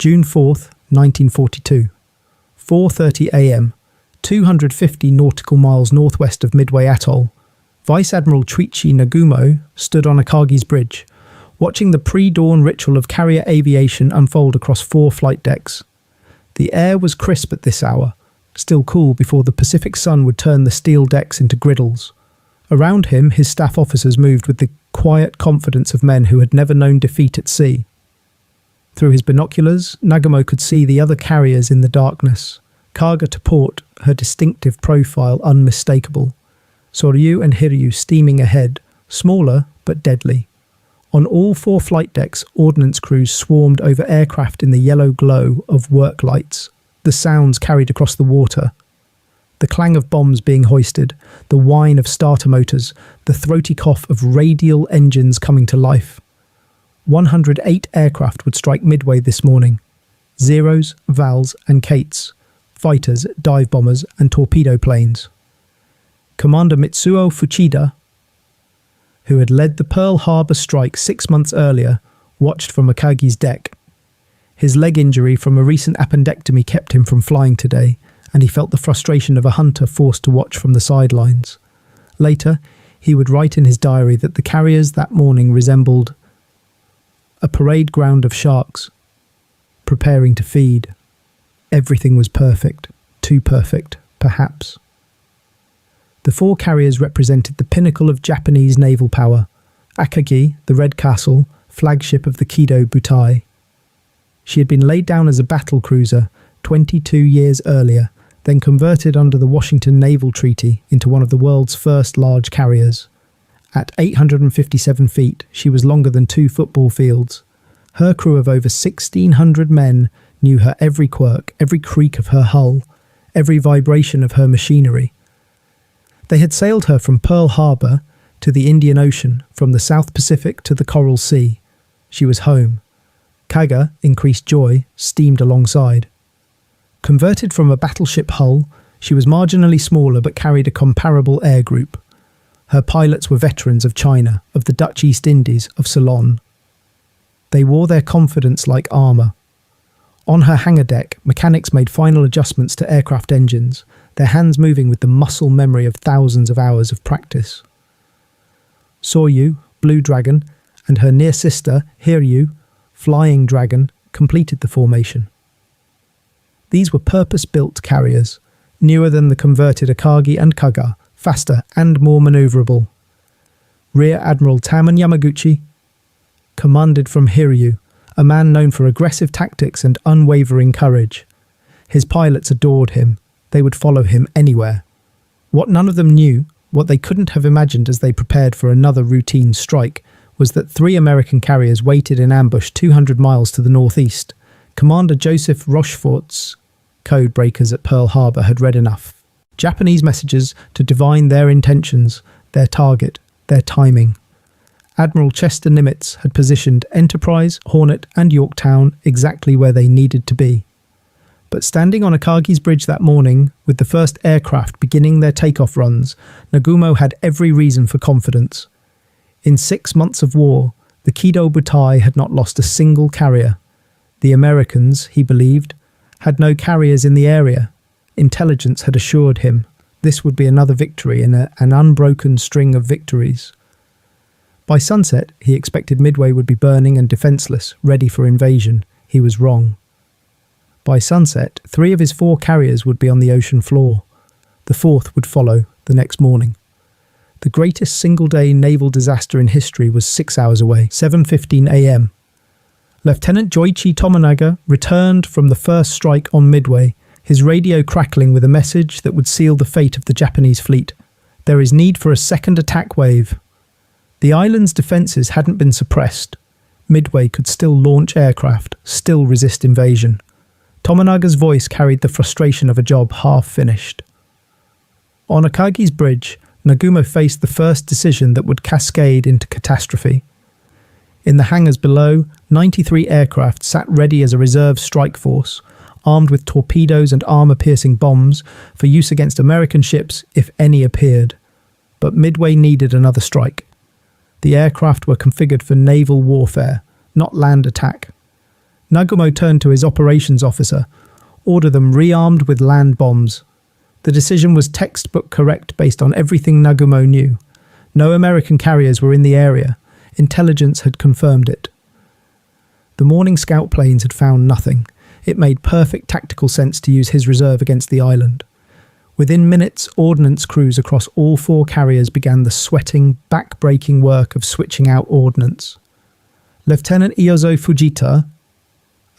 June 4th, 1942. 4:30 a.m., 250 nautical miles northwest of Midway Atoll, Vice Admiral Chuichi Nagumo stood on Akagi's bridge, watching the pre-dawn ritual of carrier aviation unfold across 4 flight decks. The air was crisp at this hour, still cool before the Pacific sun would turn the steel decks into griddles. Around him, his staff officers moved with the quiet confidence of men who had never known defeat at sea. Through his binoculars, Nagumo could see the other carriers in the darkness. Kaga to port, her distinctive profile unmistakable. Soryu and Hiryu steaming ahead, smaller but deadly. On all 4 flight decks, ordnance crews swarmed over aircraft in the yellow glow of work lights. The sounds carried across the water. The clang of bombs being hoisted, the whine of starter motors, the throaty cough of radial engines coming to life. 108 aircraft would strike Midway this morning. Zeros, Vals and Kates. Fighters, dive bombers and torpedo planes. Commander Mitsuo Fuchida, who had led the Pearl Harbor strike 6 months earlier, watched from Akagi's deck. His leg injury from a recent appendectomy kept him from flying today, and he felt the frustration of a hunter forced to watch from the sidelines. Later, he would write in his diary that the carriers that morning resembled a parade ground of sharks, preparing to feed. Everything was perfect, too perfect, perhaps. The 4 carriers represented the pinnacle of Japanese naval power. Akagi, the Red Castle, flagship of the Kido Butai. She had been laid down as a battle cruiser 22 years earlier, then converted under the Washington Naval Treaty into one of the world's first large carriers. At 857 feet, she was longer than 2 football fields. Her crew of over 1,600 men knew her every quirk, every creak of her hull, every vibration of her machinery. They had sailed her from Pearl Harbor to the Indian Ocean, from the South Pacific to the Coral Sea. She was home. Kaga, increased joy, steamed alongside. Converted from a battleship hull, she was marginally smaller but carried a comparable air group. Her pilots were veterans of China, of the Dutch East Indies, of Ceylon. They wore their confidence like armour. On her hangar deck, mechanics made final adjustments to aircraft engines, their hands moving with the muscle memory of thousands of hours of practice. Soryu, Blue Dragon, and her near sister, Hiryu, Flying Dragon, completed the formation. These were purpose-built carriers, newer than the converted Akagi and Kaga, faster and more manoeuvrable. Rear Admiral Taman Yamaguchi commanded from Hiryu, a man known for aggressive tactics and unwavering courage. His pilots adored him. They would follow him anywhere. What none of them knew, what they couldn't have imagined as they prepared for another routine strike, was that 3 American carriers waited in ambush 200 miles to the northeast. Commander Joseph Rochefort's code breakers at Pearl Harbor had read enough. Japanese messages to divine their intentions, their target, their timing. Admiral Chester Nimitz had positioned Enterprise, Hornet and Yorktown exactly where they needed to be. But standing on Akagi's bridge that morning, with the first aircraft beginning their takeoff runs, Nagumo had every reason for confidence. In 6 months of war, the Kido Butai had not lost a single carrier. The Americans, he believed, had no carriers in the area. Intelligence had assured him this would be another victory in an unbroken string of victories. By sunset, he expected Midway would be burning and defenceless, ready for invasion. He was wrong. By sunset, 3 of his 4 carriers would be on the ocean floor. The 4th would follow the next morning. The greatest single-day naval disaster in history was 6 hours away, 7:15 a.m. Lieutenant Joichi Tominaga returned from the first strike on Midway, his radio crackling with a message that would seal the fate of the Japanese fleet. There is need for a second attack wave. The island's defences hadn't been suppressed. Midway could still launch aircraft, still resist invasion. Tominaga's voice carried the frustration of a job half finished. On Akagi's bridge, Nagumo faced the first decision that would cascade into catastrophe. In the hangars below, 93 aircraft sat ready as a reserve strike force, armed with torpedoes and armour-piercing bombs for use against American ships if any appeared. But Midway needed another strike. The aircraft were configured for naval warfare, not land attack. Nagumo turned to his operations officer. Order them rearmed with land bombs. The decision was textbook correct based on everything Nagumo knew. No American carriers were in the area. Intelligence had confirmed it. The morning scout planes had found nothing. It made perfect tactical sense to use his reserve against the island. Within minutes, ordnance crews across all 4 carriers began the sweating, back-breaking work of switching out ordnance. Lieutenant Iozo Fujita,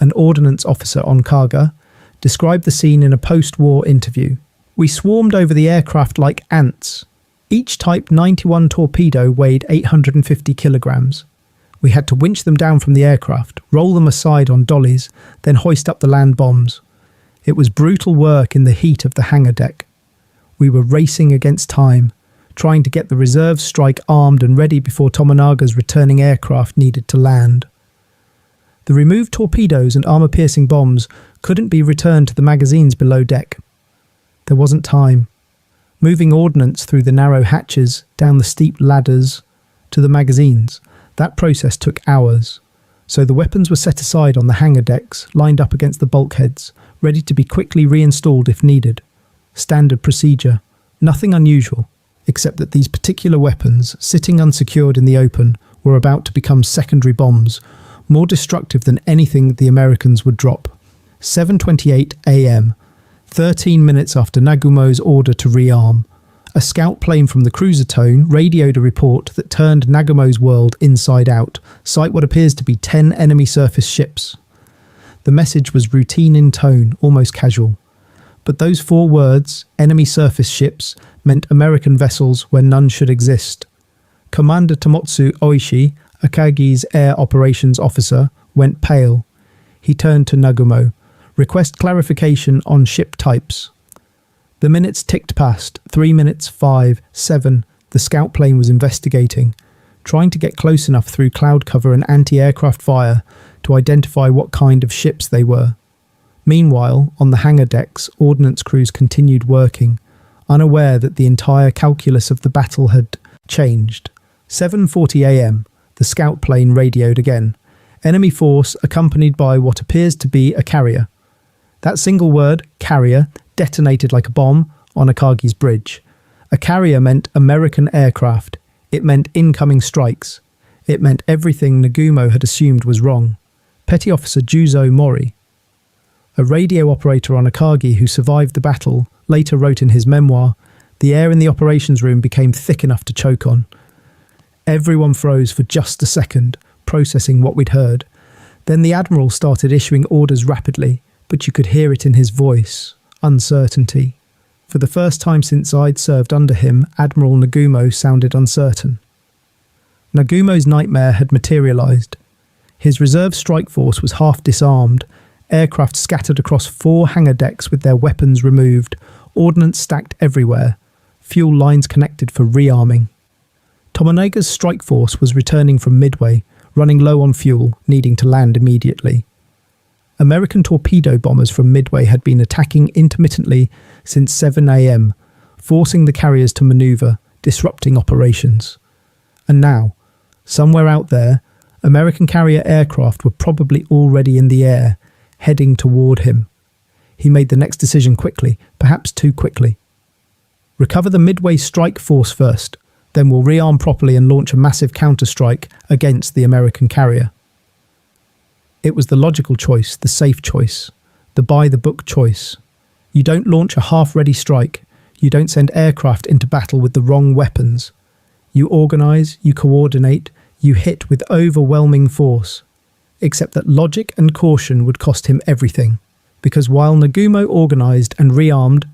an ordnance officer on Kaga, described the scene in a post-war interview. "We swarmed over the aircraft like ants. Each Type 91 torpedo weighed 850 kilograms. We had to winch them down from the aircraft, roll them aside on dollies, then hoist up the land bombs. It was brutal work in the heat of the hangar deck. We were racing against time, trying to get the reserve strike armed and ready before Tomonaga's returning aircraft needed to land. The removed torpedoes and armor-piercing bombs couldn't be returned to the magazines below deck. There wasn't time. Moving ordnance through the narrow hatches, down the steep ladders, to the magazines, that process took hours. So the weapons were set aside on the hangar decks, lined up against the bulkheads, ready to be quickly reinstalled if needed. Standard procedure. Nothing unusual, except that these particular weapons, sitting unsecured in the open, were about to become secondary bombs, more destructive than anything the Americans would drop. 7:28 a.m., 13 minutes after Nagumo's order to rearm, a scout plane from the cruiser tone radioed a report that turned Nagumo's world inside out, sight what appears to be 10 enemy surface ships. The message was routine in tone, almost casual. But those 4 words, enemy surface ships, meant American vessels where none should exist. Commander Tomotsu Oishi, Akagi's air operations officer, went pale. He turned to Nagumo. "Request clarification on ship types." The minutes ticked past. 3 minutes, 5, 7. The scout plane was investigating, trying to get close enough through cloud cover and anti-aircraft fire to identify what kind of ships they were. Meanwhile, on the hangar decks, ordnance crews continued working, unaware that the entire calculus of the battle had changed. 7:40 a.m., the scout plane radioed again. Enemy force accompanied by what appears to be a carrier. That single word, carrier, detonated like a bomb on Akagi's bridge. A carrier meant American aircraft. It meant incoming strikes. It meant everything Nagumo had assumed was wrong. Petty Officer Juzo Mori, a radio operator on Akagi who survived the battle, later wrote in his memoir, "The air in the operations room became thick enough to choke on." Everyone froze for just a second, processing what we'd heard. Then the Admiral started issuing orders rapidly, but you could hear it in his voice. Uncertainty. For the first time since I'd served under him, Admiral Nagumo sounded uncertain. Nagumo's nightmare had materialized. His reserve strike force was half disarmed, aircraft scattered across 4 hangar decks with their weapons removed, ordnance stacked everywhere, fuel lines connected for rearming. Tomonaga's strike force was returning from Midway, running low on fuel, needing to land immediately. American torpedo bombers from Midway had been attacking intermittently since 7 a.m., forcing the carriers to maneuver, disrupting operations. And now, somewhere out there, American carrier aircraft were probably already in the air, heading toward him. He made the next decision quickly, perhaps too quickly. Recover the Midway strike force first, then we'll rearm properly and launch a massive counterstrike against the American carrier. It was the logical choice, the safe choice, the by-the-book choice. You don't launch a half-ready strike. You don't send aircraft into battle with the wrong weapons. You organise, you coordinate, you hit with overwhelming force. Except that logic and caution would cost him everything. Because while Nagumo organised and rearmed,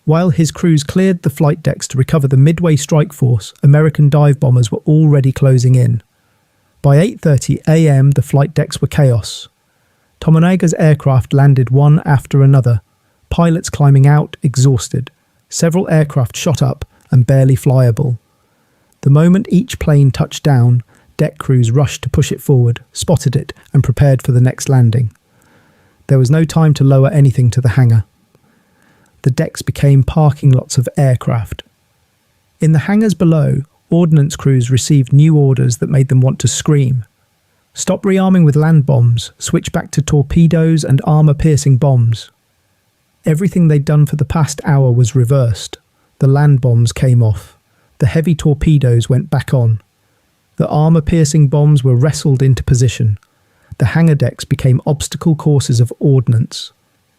while his crews cleared the flight decks to recover the Midway strike force, American dive bombers were already closing in. By 8:30 a.m. the flight decks were chaos. Tomonaga's aircraft landed one after another, pilots climbing out, exhausted. Several aircraft shot up and barely flyable. The moment each plane touched down, deck crews rushed to push it forward, spotted it, and prepared for the next landing. There was no time to lower anything to the hangar. The decks became parking lots of aircraft. In the hangars below, ordnance crews received new orders that made them want to scream. Stop rearming with land bombs, switch back to torpedoes and armour-piercing bombs. Everything they'd done for the past hour was reversed. The land bombs came off. The heavy torpedoes went back on. The armour-piercing bombs were wrestled into position. The hangar decks became obstacle courses of ordnance.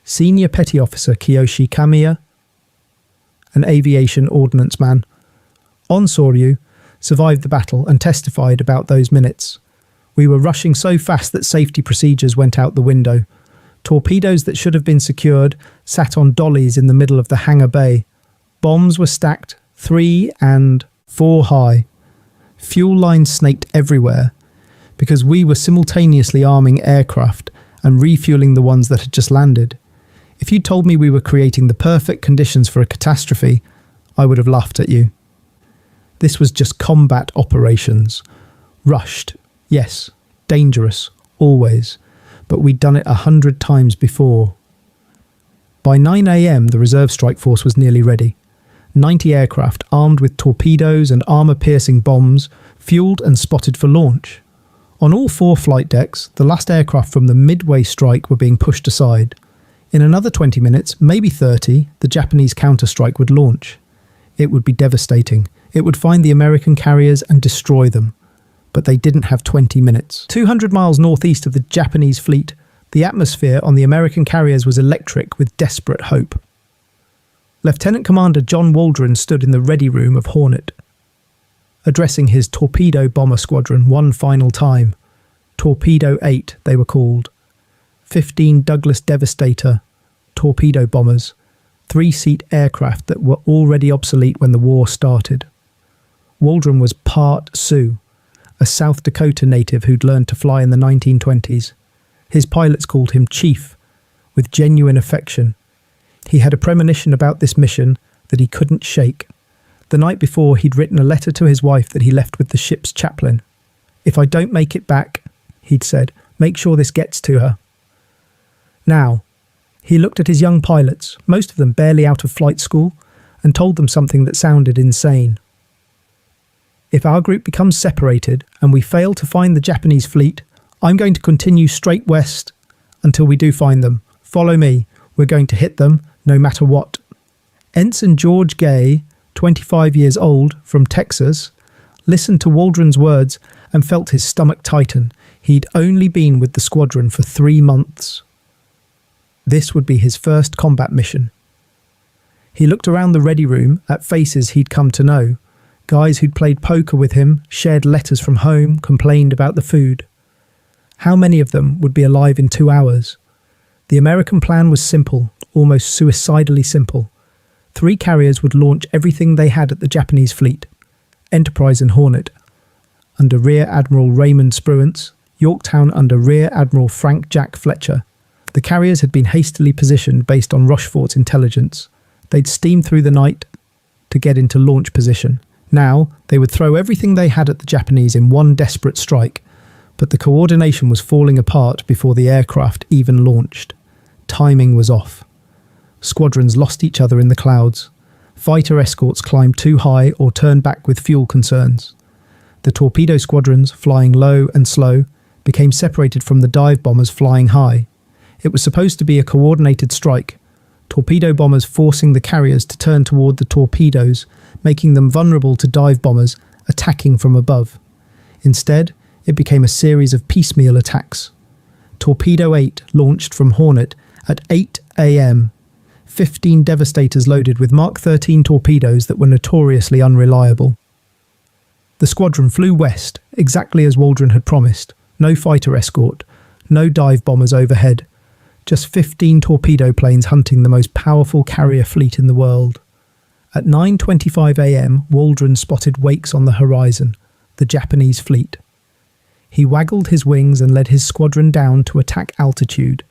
Senior Petty Officer Kiyoshi Kamiya, an aviation ordnance man, on Soryu, survived the battle and testified about those minutes. We were rushing so fast that safety procedures went out the window. Torpedoes that should have been secured sat on dollies in the middle of the hangar bay. Bombs were stacked 3 and 4 high. Fuel lines snaked everywhere because we were simultaneously arming aircraft and refueling the ones that had just landed. If you'd told me we were creating the perfect conditions for a catastrophe, I would have laughed at you. This was just combat operations. Rushed, yes, dangerous, always, but we'd done it 100 times before. By 9 AM, the reserve strike force was nearly ready. 90 aircraft armed with torpedoes and armour-piercing bombs, fueled and spotted for launch. On all 4 flight decks, the last aircraft from the Midway strike were being pushed aside. In another 20 minutes, maybe 30, the Japanese counter-strike would launch. It would be devastating. It would find the American carriers and destroy them. But they didn't have 20 minutes. 200 miles northeast of the Japanese fleet, the atmosphere on the American carriers was electric with desperate hope. Lieutenant Commander John Waldron stood in the ready room of Hornet, addressing his torpedo bomber squadron one final time. Torpedo 8, they were called. 15 Douglas Devastator torpedo bombers, 3-seat aircraft that were already obsolete when the war started. Waldron was part Sioux, a South Dakota native who'd learned to fly in the 1920s. His pilots called him Chief, with genuine affection. He had a premonition about this mission that he couldn't shake. The night before, he'd written a letter to his wife that he left with the ship's chaplain. "If I don't make it back," he'd said, "make sure this gets to her." Now, he looked at his young pilots, most of them barely out of flight school, and told them something that sounded insane. "If our group becomes separated and we fail to find the Japanese fleet, I'm going to continue straight west until we do find them. Follow me. We're going to hit them no matter what." Ensign George Gay, 25 years old, from Texas, listened to Waldron's words and felt his stomach tighten. He'd only been with the squadron for 3 months. This would be his first combat mission. He looked around the ready room at faces he'd come to know. Guys who'd played poker with him, shared letters from home, complained about the food. How many of them would be alive in 2 hours? The American plan was simple, almost suicidally simple. 3 carriers would launch everything they had at the Japanese fleet, Enterprise and Hornet, under Rear Admiral Raymond Spruance, Yorktown under Rear Admiral Frank Jack Fletcher. The carriers had been hastily positioned based on Rochefort's intelligence. They'd steam through the night to get into launch position. Now, they would throw everything they had at the Japanese in one desperate strike, but the coordination was falling apart before the aircraft even launched. Timing was off. Squadrons lost each other in the clouds. Fighter escorts climbed too high or turned back with fuel concerns. The torpedo squadrons, flying low and slow, became separated from the dive bombers flying high. It was supposed to be a coordinated strike, torpedo bombers forcing the carriers to turn toward the torpedoes, making them vulnerable to dive bombers attacking from above. Instead, it became a series of piecemeal attacks. Torpedo 8 launched from Hornet at 8 AM. 15 Devastators loaded with Mark 13 torpedoes that were notoriously unreliable. The squadron flew west, exactly as Waldron had promised. No fighter escort, no dive bombers overhead. Just 15 torpedo planes hunting the most powerful carrier fleet in the world. At 9:25 AM, Waldron spotted wakes on the horizon, the Japanese fleet. He waggled his wings and led his squadron down to attack altitude,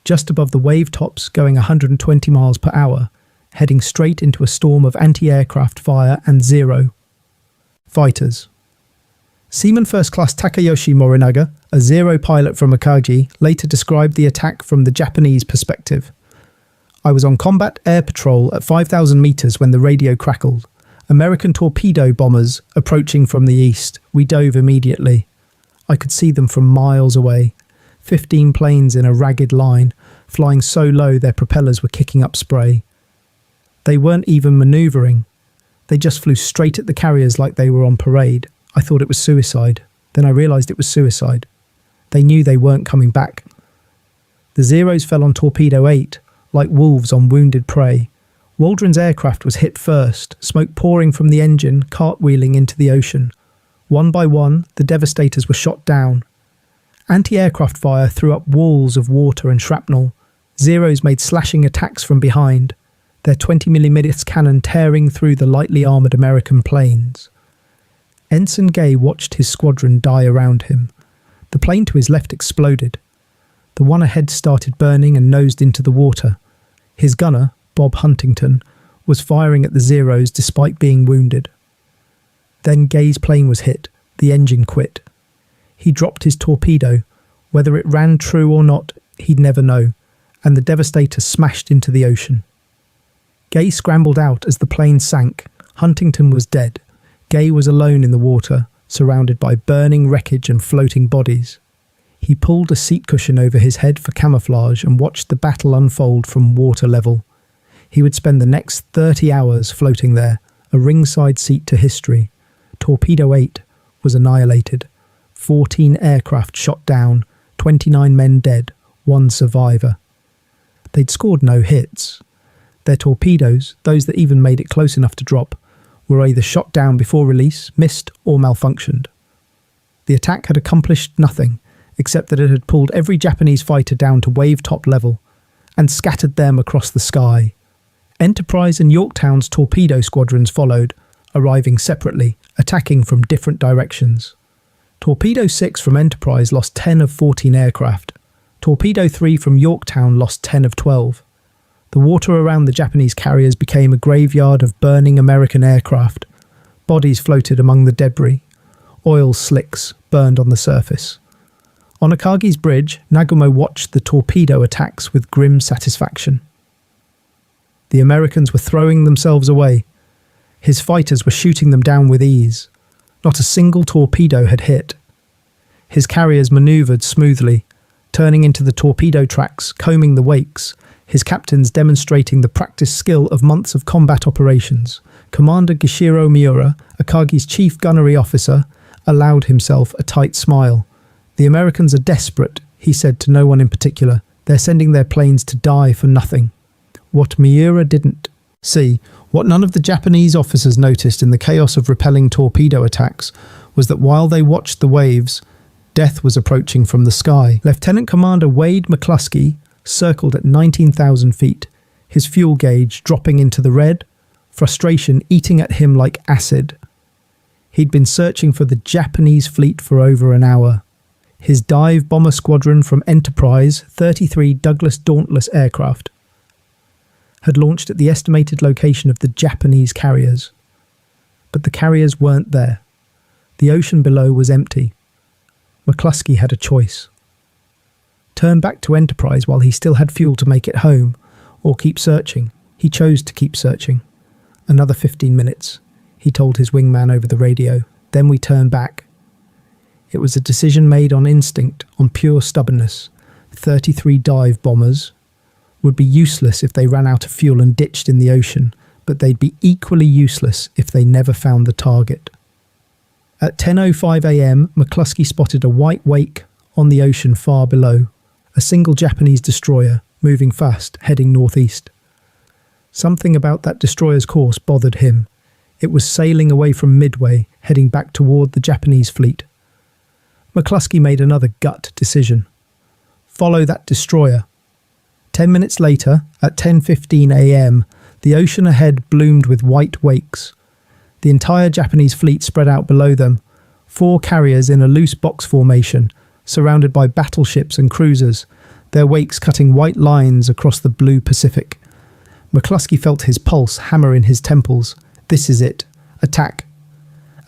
just above the wave tops going 120 miles per hour, heading straight into a storm of anti-aircraft fire and Zero fighters. Seaman First Class Takayoshi Morinaga, a Zero pilot from Akagi, later described the attack from the Japanese perspective. "I was on combat air patrol at 5,000 meters when the radio crackled. American torpedo bombers approaching from the east. We dove immediately. I could see them from miles away. 15 planes in a ragged line, flying so low their propellers were kicking up spray. They weren't even manoeuvring. They just flew straight at the carriers like they were on parade. I thought it was suicide. Then I realised it was suicide. They knew they weren't coming back. The Zeros fell on Torpedo 8, like wolves on wounded prey. Waldron's aircraft was hit first, smoke pouring from the engine, cartwheeling into the ocean. One by one, the Devastators were shot down. Anti-aircraft fire threw up walls of water and shrapnel. Zeros made slashing attacks from behind, their 20mm cannon tearing through the lightly armoured American planes. Ensign Gay watched his squadron die around him. The plane to his left exploded. The one ahead started burning and nosed into the water. His gunner, Bob Huntington, was firing at the Zeros despite being wounded. Then Gay's plane was hit. The engine quit. He dropped his torpedo. Whether it ran true or not, he'd never know, and the Devastator smashed into the ocean. Gay scrambled out as the plane sank. Huntington was dead. Gay was alone in the water, surrounded by burning wreckage and floating bodies. He pulled a seat cushion over his head for camouflage and watched the battle unfold from water level. He would spend the next 30 hours floating there, a ringside seat to history. Torpedo 8 was annihilated. 14 aircraft shot down, 29 men dead, 1 survivor. They'd scored no hits. Their torpedoes, those that even made it close enough to drop, were either shot down before release, missed, or malfunctioned. The attack had accomplished nothing, except that it had pulled every Japanese fighter down to wave-top level and scattered them across the sky. Enterprise and Yorktown's torpedo squadrons followed, arriving separately, attacking from different directions. Torpedo 6 from Enterprise lost 10 of 14 aircraft. Torpedo 3 from Yorktown lost 10 of 12. The water around the Japanese carriers became a graveyard of burning American aircraft. Bodies floated among the debris. Oil slicks burned on the surface. On Akagi's bridge, Nagumo watched the torpedo attacks with grim satisfaction. The Americans were throwing themselves away. His fighters were shooting them down with ease. Not a single torpedo had hit. His carriers manoeuvred smoothly, turning into the torpedo tracks, combing the wakes, his captains demonstrating the practiced skill of months of combat operations. Commander Gishiro Miura, Akagi's chief gunnery officer, allowed himself a tight smile. "The Americans are desperate," he said to no one in particular. "They're sending their planes to die for nothing." What Miura didn't see, what none of the Japanese officers noticed in the chaos of repelling torpedo attacks, was that while they watched the waves, death was approaching from the sky. Lieutenant Commander Wade McCluskey circled at 19,000 feet, his fuel gauge dropping into the red, frustration eating at him like acid. He'd been searching for the Japanese fleet for over an hour. His dive bomber squadron from Enterprise, 33 Douglas Dauntless aircraft, had launched at the estimated location of the Japanese carriers. But the carriers weren't there. The ocean below was empty. McCluskey had a choice. Turn back to Enterprise while he still had fuel to make it home, or keep searching. He chose to keep searching. "Another 15 minutes, he told his wingman over the radio. "Then we turn back." It was a decision made on instinct, on pure stubbornness. 33 dive bombers would be useless if they ran out of fuel and ditched in the ocean, but they'd be equally useless if they never found the target. At 10:05 a.m, McCluskey spotted a white wake on the ocean far below. A single Japanese destroyer, moving fast, heading northeast. Something about that destroyer's course bothered him. It was sailing away from Midway, heading back toward the Japanese fleet. McCluskey made another gut decision. Follow that destroyer. 10 minutes later, at 10:15 a.m, the ocean ahead bloomed with white wakes. The entire Japanese fleet spread out below them, 4 carriers in a loose box formation, surrounded by battleships and cruisers, their wakes cutting white lines across the blue Pacific. McCluskey felt his pulse hammer in his temples. This is it. Attack.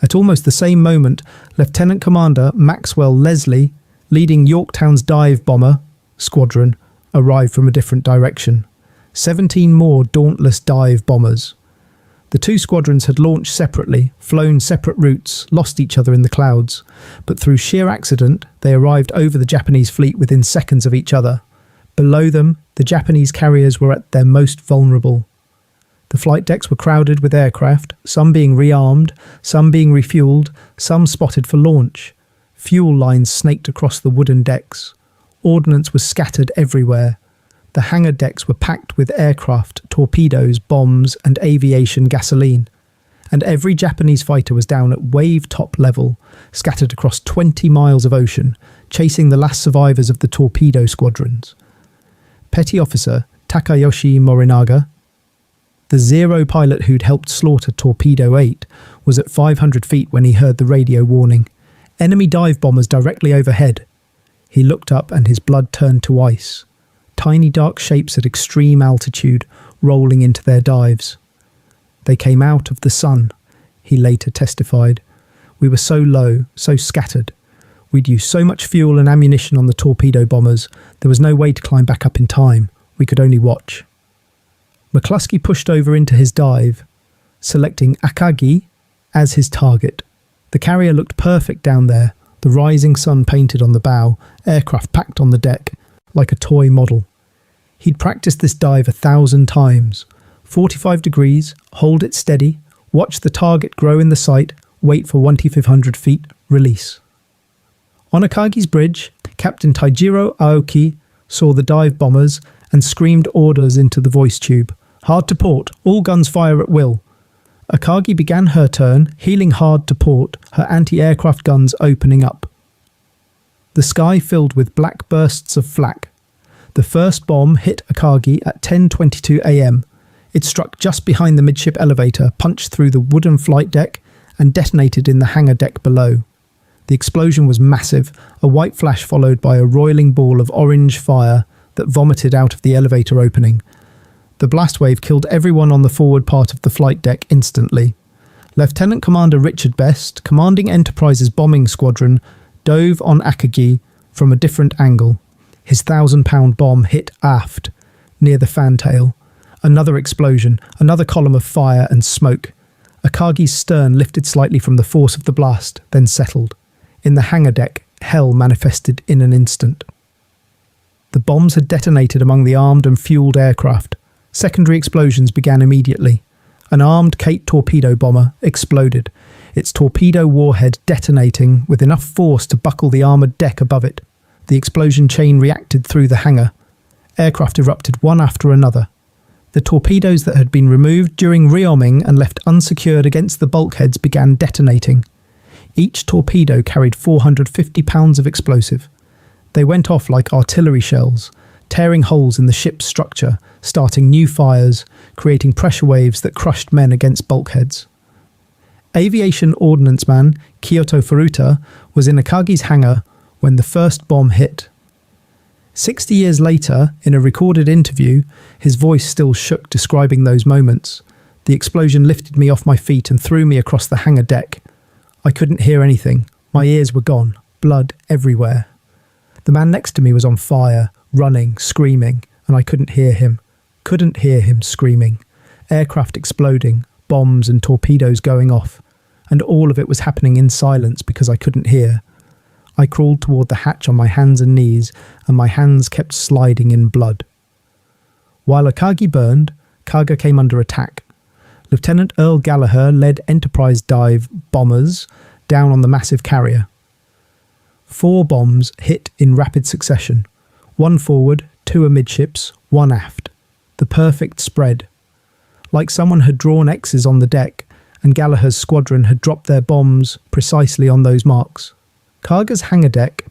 At almost the same moment, Lieutenant Commander Maxwell Leslie, leading Yorktown's dive bomber squadron, arrived from a different direction. 17 more dauntless dive bombers. The two squadrons had launched separately, flown separate routes, lost each other in the clouds, but through sheer accident, they arrived over the Japanese fleet within seconds of each other. Below them, the Japanese carriers were at their most vulnerable. The flight decks were crowded with aircraft, some being rearmed, some being refueled, some spotted for launch. Fuel lines snaked across the wooden decks. Ordnance was scattered everywhere. The hangar decks were packed with aircraft, torpedoes, bombs, and aviation gasoline. And every Japanese fighter was down at wave-top level, scattered across 20 miles of ocean, chasing the last survivors of the torpedo squadrons. Petty Officer Takayoshi Morinaga, the Zero pilot who'd helped slaughter Torpedo 8, was at 500 feet when he heard the radio warning. Enemy dive bombers directly overhead. He looked up and his blood turned to ice. Tiny dark shapes at extreme altitude, rolling into their dives. They came out of the sun, he later testified. We were so low, so scattered. We'd used so much fuel and ammunition on the torpedo bombers, there was no way to climb back up in time. We could only watch. McCluskey pushed over into his dive, selecting Akagi as his target. The carrier looked perfect down there, the rising sun painted on the bow, aircraft packed on the deck, like a toy model. He'd practiced this dive 1,000 times. 45 degrees, hold it steady, watch the target grow in the sight, wait for 1,500 feet, release. On Akagi's bridge, Captain Taijiro Aoki saw the dive bombers and screamed orders into the voice tube. Hard to port, all guns fire at will. Akagi began her turn, heeling hard to port, her anti-aircraft guns opening up. The sky filled with black bursts of flak. The first bomb hit Akagi at 10:22 a.m. It struck just behind the midship elevator, punched through the wooden flight deck, and detonated in the hangar deck below. The explosion was massive, a white flash followed by a roiling ball of orange fire that vomited out of the elevator opening. The blast wave killed everyone on the forward part of the flight deck instantly. Lieutenant Commander Richard Best, commanding Enterprise's bombing squadron, dove on Akagi from a different angle. His 1,000-pound bomb hit aft, near the fantail. Another explosion, another column of fire and smoke. Akagi's stern lifted slightly from the force of the blast, then settled. In the hangar deck, hell manifested in an instant. The bombs had detonated among the armed and fueled aircraft. Secondary explosions began immediately. An armed Kate torpedo bomber exploded, its torpedo warhead detonating with enough force to buckle the armoured deck above it. The explosion chain reacted through the hangar. Aircraft erupted one after another. The torpedoes that had been removed during rearming and left unsecured against the bulkheads began detonating. Each torpedo carried 450 pounds of explosive. They went off like artillery shells, tearing holes in the ship's structure, starting new fires, creating pressure waves that crushed men against bulkheads. Aviation ordnance man Kyoto Furuta was in Akagi's hangar when the first bomb hit. 60 years later, in a recorded interview, his voice still shook describing those moments. The explosion lifted me off my feet and threw me across the hangar deck. I couldn't hear anything. My ears were gone. Blood everywhere. The man next to me was on fire, running, screaming, and I couldn't hear him. Couldn't hear him screaming. Aircraft exploding, bombs and torpedoes going off. And all of it was happening in silence because I couldn't hear. I crawled toward the hatch on my hands and knees, and my hands kept sliding in blood. While Akagi burned, Kaga came under attack. Lieutenant Earl Gallagher led Enterprise dive bombers down on the massive carrier. 4 bombs hit in rapid succession. 1 forward, 2 amidships, 1 aft. The perfect spread. Like someone had drawn X's on the deck, and Gallagher's squadron had dropped their bombs precisely on those marks. Kaga's hangar deck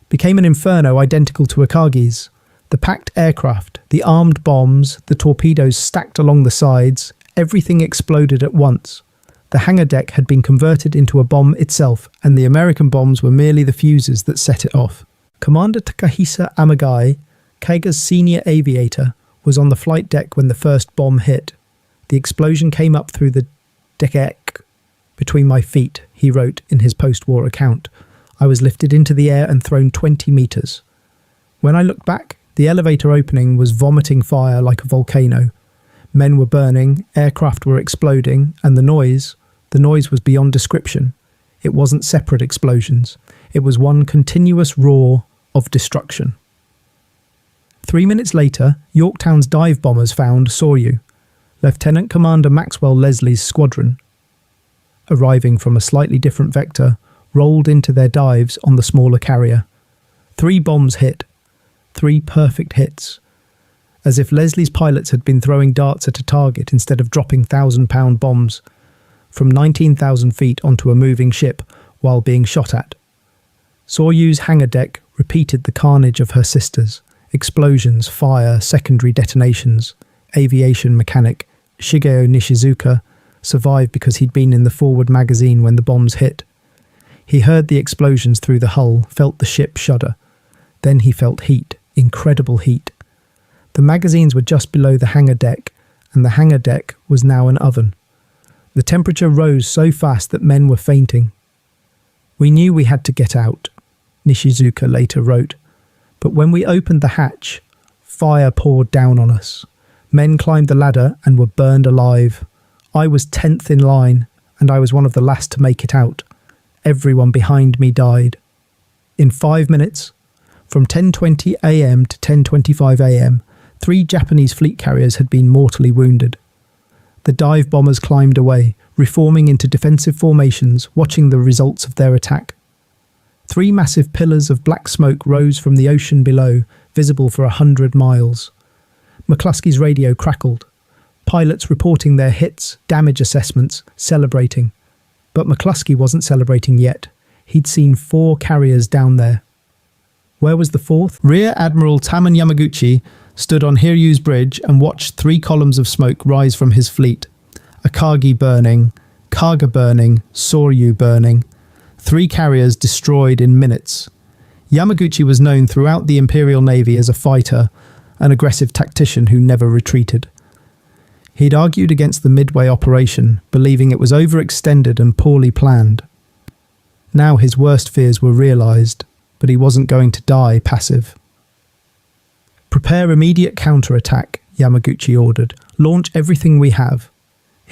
became an inferno identical to Akagi's. The packed aircraft, the armed bombs, the torpedoes stacked along the sides, everything exploded at once. The hangar deck had been converted into a bomb itself, and the American bombs were merely the fuses that set it off. Commander Takahisa Amagai, Kaga's senior aviator, was on the flight deck when the first bomb hit. The explosion came up through the deck between my feet, he wrote in his post-war account. I was lifted into the air and thrown 20 metres. When I looked back, the elevator opening was vomiting fire like a volcano. Men were burning, aircraft were exploding, and the noise was beyond description. It wasn't separate explosions. It was one continuous roar of destruction. 3 minutes later, Yorktown's dive bombers found Soryu, Lieutenant Commander Maxwell Leslie's squadron. Arriving from a slightly different vector, rolled into their dives on the smaller carrier. 3 bombs hit. 3 perfect hits. As if Leslie's pilots had been throwing darts at a target instead of dropping 1,000-pound bombs from 19,000 feet onto a moving ship while being shot at. Soryu's hangar deck repeated the carnage of her sisters. Explosions, fire, secondary detonations. Aviation mechanic Shigeo Nishizuka survived because he'd been in the forward magazine when the bombs hit. He heard the explosions through the hull, felt the ship shudder. Then he felt heat, incredible heat. The magazines were just below the hangar deck, and the hangar deck was now an oven. The temperature rose so fast that men were fainting. "We knew we had to get out," Nishizuka later wrote. "But when we opened the hatch, fire poured down on us. Men climbed the ladder and were burned alive. I was 10th in line, and I was one of the last to make it out. Everyone behind me died." In 5 minutes, from 10:20 a.m. to 10:25 a.m., 3 Japanese fleet carriers had been mortally wounded. The dive bombers climbed away, reforming into defensive formations, watching the results of their attack. 3 massive pillars of black smoke rose from the ocean below, visible for 100 miles. McCluskey's radio crackled. Pilots reporting their hits, damage assessments, celebrating. But McCluskey wasn't celebrating yet. He'd seen 4 carriers down there. Where was the 4th? Rear Admiral Taman Yamaguchi stood on Hiryu's bridge and watched 3 columns of smoke rise from his fleet. Akagi burning, Kaga burning, Soryu burning. 3 carriers destroyed in minutes. Yamaguchi was known throughout the Imperial Navy as a fighter, an aggressive tactician who never retreated. He'd argued against the Midway operation, believing it was overextended and poorly planned. Now his worst fears were realised, but he wasn't going to die passive. "Prepare immediate counterattack," Yamaguchi ordered. "Launch everything we have."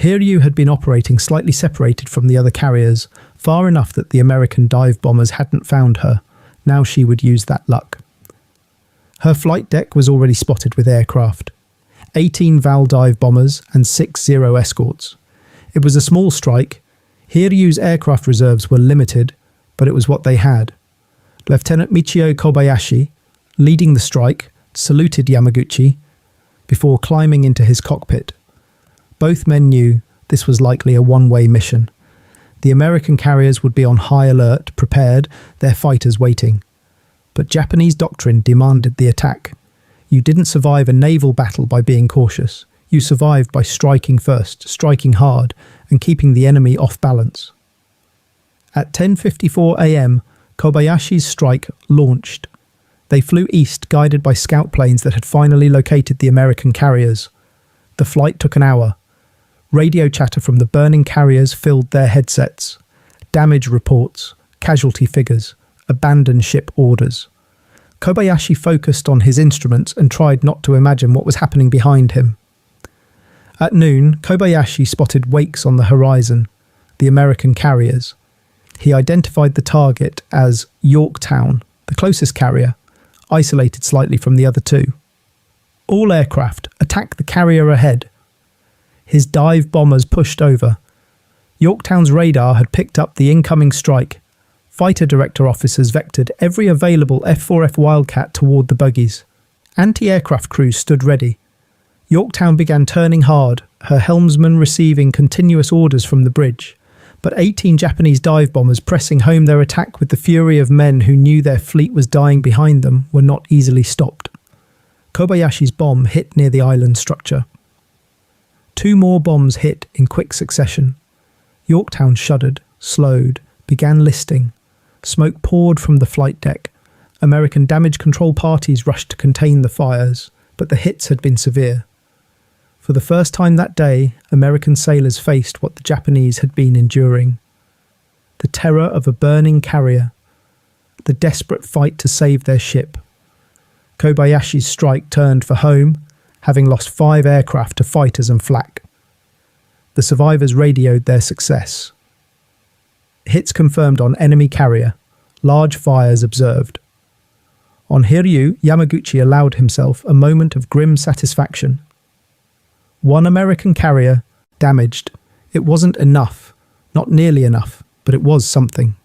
Hiryu had been operating slightly separated from the other carriers, far enough that the American dive bombers hadn't found her. Now she would use that luck. Her flight deck was already spotted with aircraft. 18 Val dive bombers and 6 Zero escorts. It was a small strike. Hiryu's aircraft reserves were limited, but it was what they had. Lieutenant Michio Kobayashi, leading the strike, saluted Yamaguchi before climbing into his cockpit. Both men knew this was likely a one-way mission. The American carriers would be on high alert, prepared, their fighters waiting. But Japanese doctrine demanded the attack. You didn't survive a naval battle by being cautious. You survived by striking first, striking hard, and keeping the enemy off balance. At 10:54 a.m., Kobayashi's strike launched. They flew east, guided by scout planes that had finally located the American carriers. The flight took an hour. Radio chatter from the burning carriers filled their headsets. Damage reports, casualty figures, abandoned ship orders. Kobayashi focused on his instruments and tried not to imagine what was happening behind him. At noon, Kobayashi spotted wakes on the horizon, the American carriers. He identified the target as Yorktown, the closest carrier, isolated slightly from the other 2. "All aircraft, attack the carrier ahead." His dive bombers pushed over. Yorktown's radar had picked up the incoming strike. Fighter director officers vectored every available F-4F Wildcat toward the buggies. Anti-aircraft crews stood ready. Yorktown began turning hard, her helmsman receiving continuous orders from the bridge. But 18 Japanese dive bombers pressing home their attack with the fury of men who knew their fleet was dying behind them were not easily stopped. Kobayashi's bomb hit near the island structure. 2 more bombs hit in quick succession. Yorktown shuddered, slowed, began listing. Smoke poured from the flight deck. American damage control parties rushed to contain the fires, but the hits had been severe. For the first time that day, American sailors faced what the Japanese had been enduring. The terror of a burning carrier. The desperate fight to save their ship. Kobayashi's strike turned for home having lost 5 aircraft to fighters and flak. The survivors radioed their success. Hits confirmed on enemy carrier. Large fires observed. On Hiryu, Yamaguchi allowed himself a moment of grim satisfaction. 1 American carrier damaged. It wasn't enough. Not nearly enough, but it was something.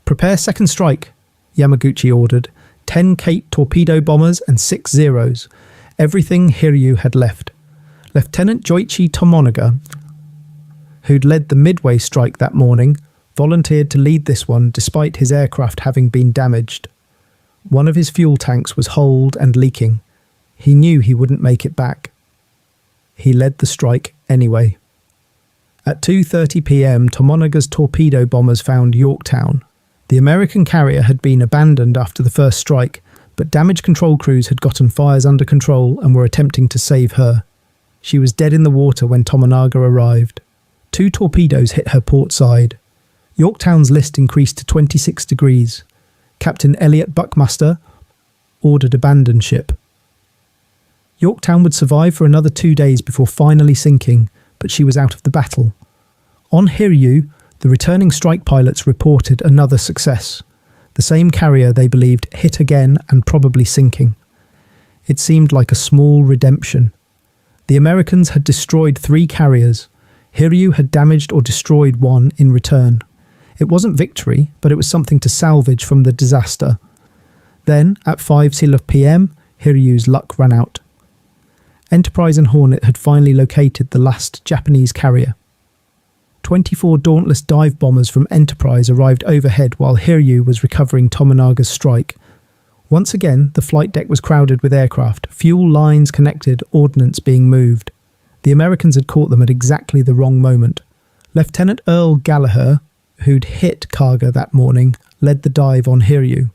Prepare second strike, Yamaguchi ordered. 10 Kate torpedo bombers and 6 Zeros. Everything Hiryu had left. Lieutenant Chuichi Tomonaga, who'd led the Midway strike that morning, volunteered to lead this one despite his aircraft having been damaged. One of his fuel tanks was holed and leaking. He knew he wouldn't make it back. He led the strike anyway. At 2:30 p.m, Tomonaga's torpedo bombers found Yorktown. The American carrier had been abandoned after the first strike, but damage control crews had gotten fires under control and were attempting to save her. She was dead in the water when Tomonaga arrived. 2 torpedoes hit her port side. Yorktown's list increased to 26 degrees. Captain Elliot Buckmaster ordered abandon ship. Yorktown would survive for another 2 days before finally sinking, but she was out of the battle. On Hiryu, the returning strike pilots reported another success. The same carrier they believed hit again and probably sinking. It seemed like a small redemption. The Americans had destroyed 3 carriers. Hiryu had damaged or destroyed 1 in return. It wasn't victory, but it was something to salvage from the disaster. Then, at 5 p.m, Hiryu's luck ran out. Enterprise and Hornet had finally located the last Japanese carrier. 24 Dauntless dive bombers from Enterprise arrived overhead while Hiryu was recovering Tomonaga's strike. Once again, the flight deck was crowded with aircraft, fuel lines connected, ordnance being moved. The Americans had caught them at exactly the wrong moment. Lieutenant Earl Gallagher, who'd hit Kaga that morning, led the dive on Hiryu.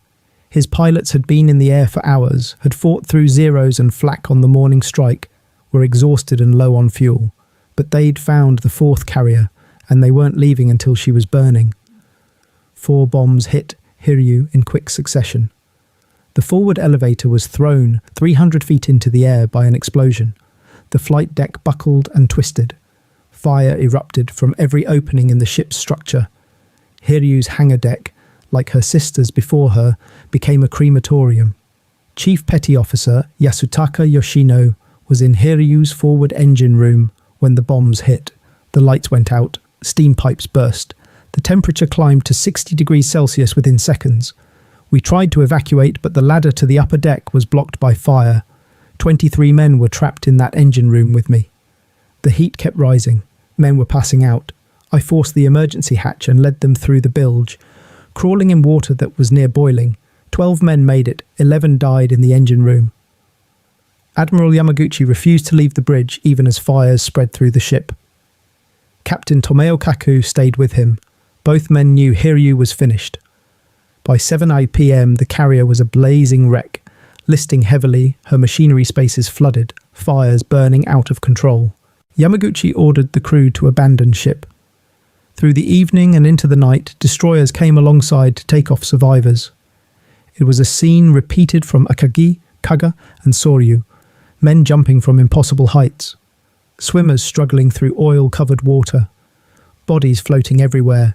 His pilots had been in the air for hours, had fought through Zeros and flak on the morning strike, were exhausted and low on fuel. But they'd found the 4th carrier, and they weren't leaving until she was burning. 4 bombs hit Hiryu in quick succession. The forward elevator was thrown 300 feet into the air by an explosion. The flight deck buckled and twisted. Fire erupted from every opening in the ship's structure. Hiryu's hangar deck, like her sisters before her, became a crematorium. Chief Petty Officer Yasutaka Yoshino was in Hiryu's forward engine room when the bombs hit. The lights went out, steam pipes burst. The temperature climbed to 60 degrees Celsius within seconds. We tried to evacuate, but the ladder to the upper deck was blocked by fire. 23 men were trapped in that engine room with me. The heat kept rising. Men were passing out. I forced the emergency hatch and led them through the bilge. Crawling in water that was near boiling, 12 men made it, 11 died in the engine room. Admiral Yamaguchi refused to leave the bridge even as fires spread through the ship. Captain Tomeo Kaku stayed with him. Both men knew Hiryu was finished. By 7 p.m, the carrier was a blazing wreck. Listing heavily, her machinery spaces flooded, fires burning out of control. Yamaguchi ordered the crew to abandon ship. Through the evening and into the night, destroyers came alongside to take off survivors. It was a scene repeated from Akagi, Kaga and Soryu, men jumping from impossible heights, swimmers struggling through oil-covered water, bodies floating everywhere.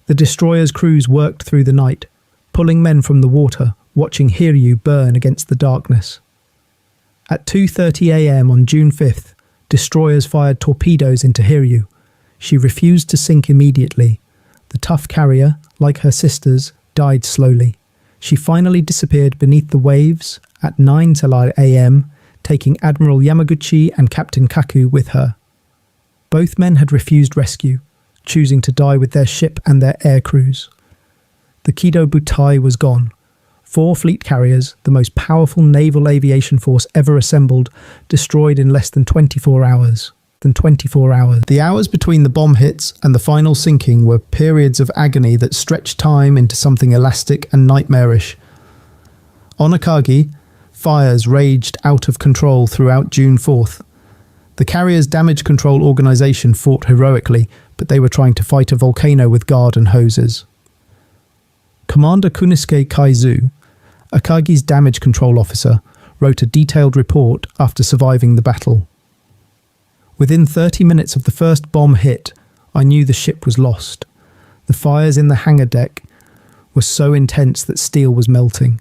The destroyers' crews worked through the night, pulling men from the water, watching Hiryu burn against the darkness. At 2:30 a.m. on June 5th, destroyers fired torpedoes into Hiryu. She refused to sink immediately. The tough carrier, like her sisters, died slowly. She finally disappeared beneath the waves at 9 a.m., taking Admiral Yamaguchi and Captain Kaku with her. Both men had refused rescue, choosing to die with their ship and their air crews. The Kido Butai was gone. 4 fleet carriers, the most powerful naval aviation force ever assembled, destroyed in less than 24 hours. The hours between the bomb hits and the final sinking were periods of agony that stretched time into something elastic and nightmarish. On Akagi, fires raged out of control throughout June 4th. The carrier's damage control organization fought heroically, but they were trying to fight a volcano with garden hoses. Commander Kunisuke Kaizu, Akagi's damage control officer, wrote a detailed report after surviving the battle. Within 30 minutes of the first bomb hit, I knew the ship was lost. The fires in the hangar deck were so intense that steel was melting.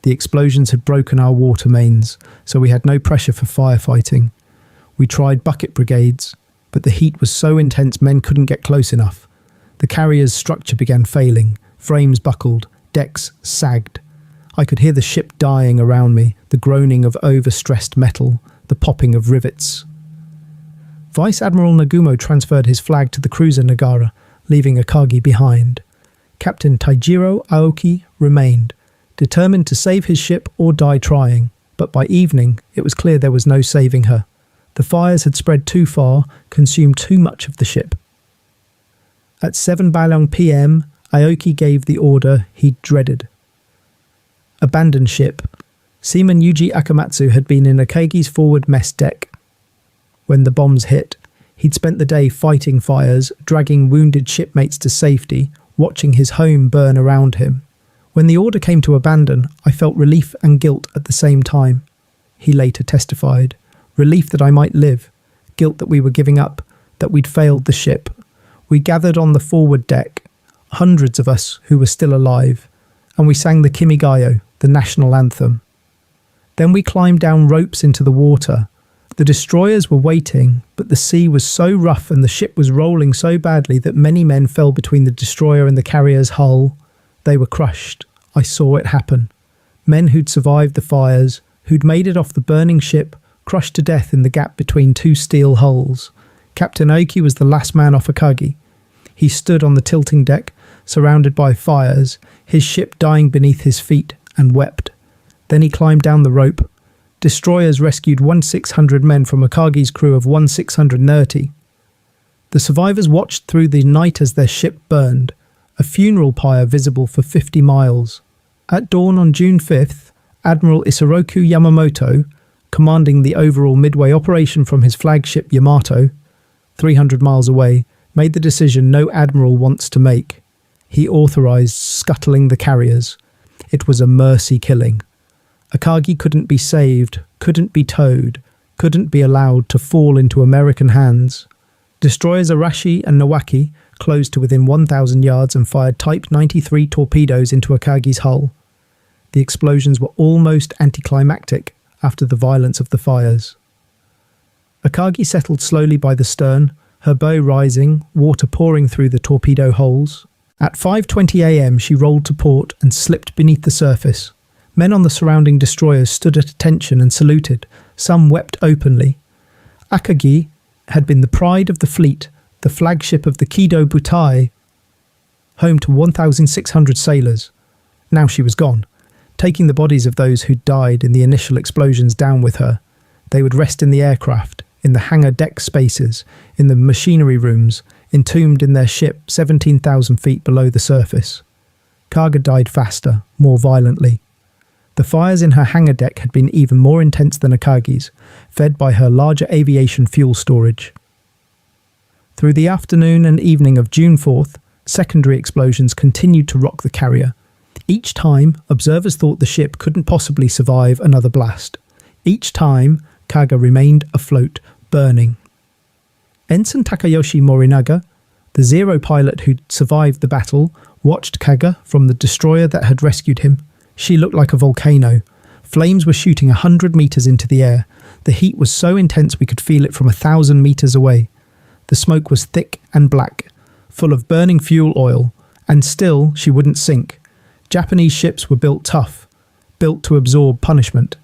The explosions had broken our water mains, so we had no pressure for firefighting. We tried bucket brigades, but the heat was so intense men couldn't get close enough. The carrier's structure began failing, frames buckled, decks sagged. I could hear the ship dying around me, the groaning of overstressed metal, the popping of rivets. Vice Admiral Nagumo transferred his flag to the cruiser Nagara, leaving Akagi behind. Captain Taijiro Aoki remained, determined to save his ship or die trying, but by evening it was clear there was no saving her. The fires had spread too far, consumed too much of the ship. At 7 Bailong p.m, Aoki gave the order he'd dreaded. Abandon ship. Seaman Yuji Akamatsu had been in Akagi's forward mess deck. When the bombs hit, he'd spent the day fighting fires, dragging wounded shipmates to safety, watching his home burn around him. When the order came to abandon, I felt relief and guilt at the same time. He later testified. Relief that I might live, guilt that we were giving up, that we'd failed the ship. We gathered on the forward deck, hundreds of us who were still alive, and we sang the Kimigayo, the national anthem. Then we climbed down ropes into the water. The destroyers were waiting, but the sea was so rough and the ship was rolling so badly that many men fell between the destroyer and the carrier's hull. They were crushed. I saw it happen. Men who'd survived the fires, who'd made it off the burning ship, crushed to death in the gap between two steel hulls. Captain Aoki was the last man off Akagi. He stood on the tilting deck, surrounded by fires, his ship dying beneath his feet, and wept. Then he climbed down the rope. Destroyers rescued 1,600 men from Akagi's crew of 1,630. The survivors watched through the night as their ship burned, a funeral pyre visible for 50 miles. At dawn on June 5th, Admiral Isoroku Yamamoto, commanding the overall Midway operation from his flagship Yamato, 300 miles away, made the decision no admiral wants to make. He authorized scuttling the carriers. It was a mercy killing. Akagi couldn't be saved, couldn't be towed, couldn't be allowed to fall into American hands. Destroyers Arashi and Nawaki closed to within 1,000 yards and fired Type 93 torpedoes into Akagi's hull. The explosions were almost anticlimactic after the violence of the fires. Akagi settled slowly by the stern, her bow rising, water pouring through the torpedo holes. At 5:20 a.m. she rolled to port and slipped beneath the surface. Men on the surrounding destroyers stood at attention and saluted. Some wept openly. Akagi had been the pride of the fleet, the flagship of the Kido Butai, home to 1,600 sailors. Now she was gone, taking the bodies of those who'd died in the initial explosions down with her. They would rest in the aircraft, in the hangar deck spaces, in the machinery rooms, entombed in their ship 17,000 feet below the surface. Kaga died faster, more violently. The fires in her hangar deck had been even more intense than Akagi's, fed by her larger aviation fuel storage. Through the afternoon and evening of June 4th, secondary explosions continued to rock the carrier. Each time, observers thought the ship couldn't possibly survive another blast. Each time, Kaga remained afloat, burning. Ensign Takayoshi Morinaga, the Zero pilot who'd survived the battle, watched Kaga from the destroyer that had rescued him. She looked like a volcano. Flames were shooting 100 meters into the air. The heat was so intense we could feel it from 1,000 meters away. The smoke was thick and black, full of burning fuel oil, and still she wouldn't sink. Japanese ships were built tough, built to absorb punishment.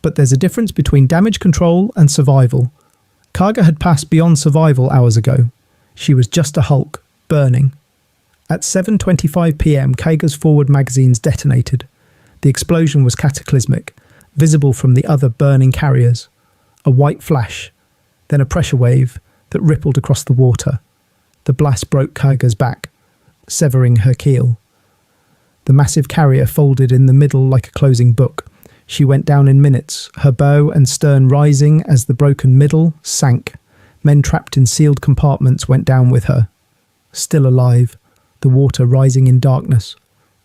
But there's a difference between damage control and survival. Kaga had passed beyond survival hours ago. She was just a hulk, burning. At 7:25 p.m, Kaga's forward magazines detonated. The explosion was cataclysmic, visible from the other burning carriers. A white flash, then a pressure wave that rippled across the water. The blast broke Kaga's back, severing her keel. The massive carrier folded in the middle like a closing book. She went down in minutes, her bow and stern rising as the broken middle sank. Men trapped in sealed compartments went down with her. Still alive, the water rising in darkness,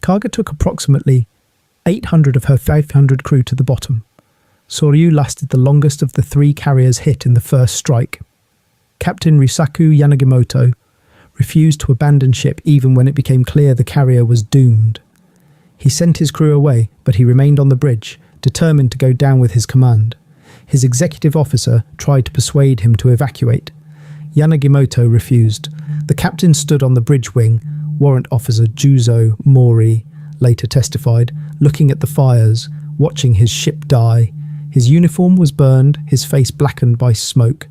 Kaga took approximately 800 of her 500 crew to the bottom. Soryu lasted the longest of the 3 carriers hit in the first strike. Captain Ryusaku Yanagimoto refused to abandon ship even when it became clear the carrier was doomed. He sent his crew away, but he remained on the bridge, determined to go down with his command. His executive officer tried to persuade him to evacuate. Yanagimoto refused. The captain stood on the bridge wing, Warrant Officer Juzo Mori later testified, looking at the fires, watching his ship die. His uniform was burned, his face blackened by smoke,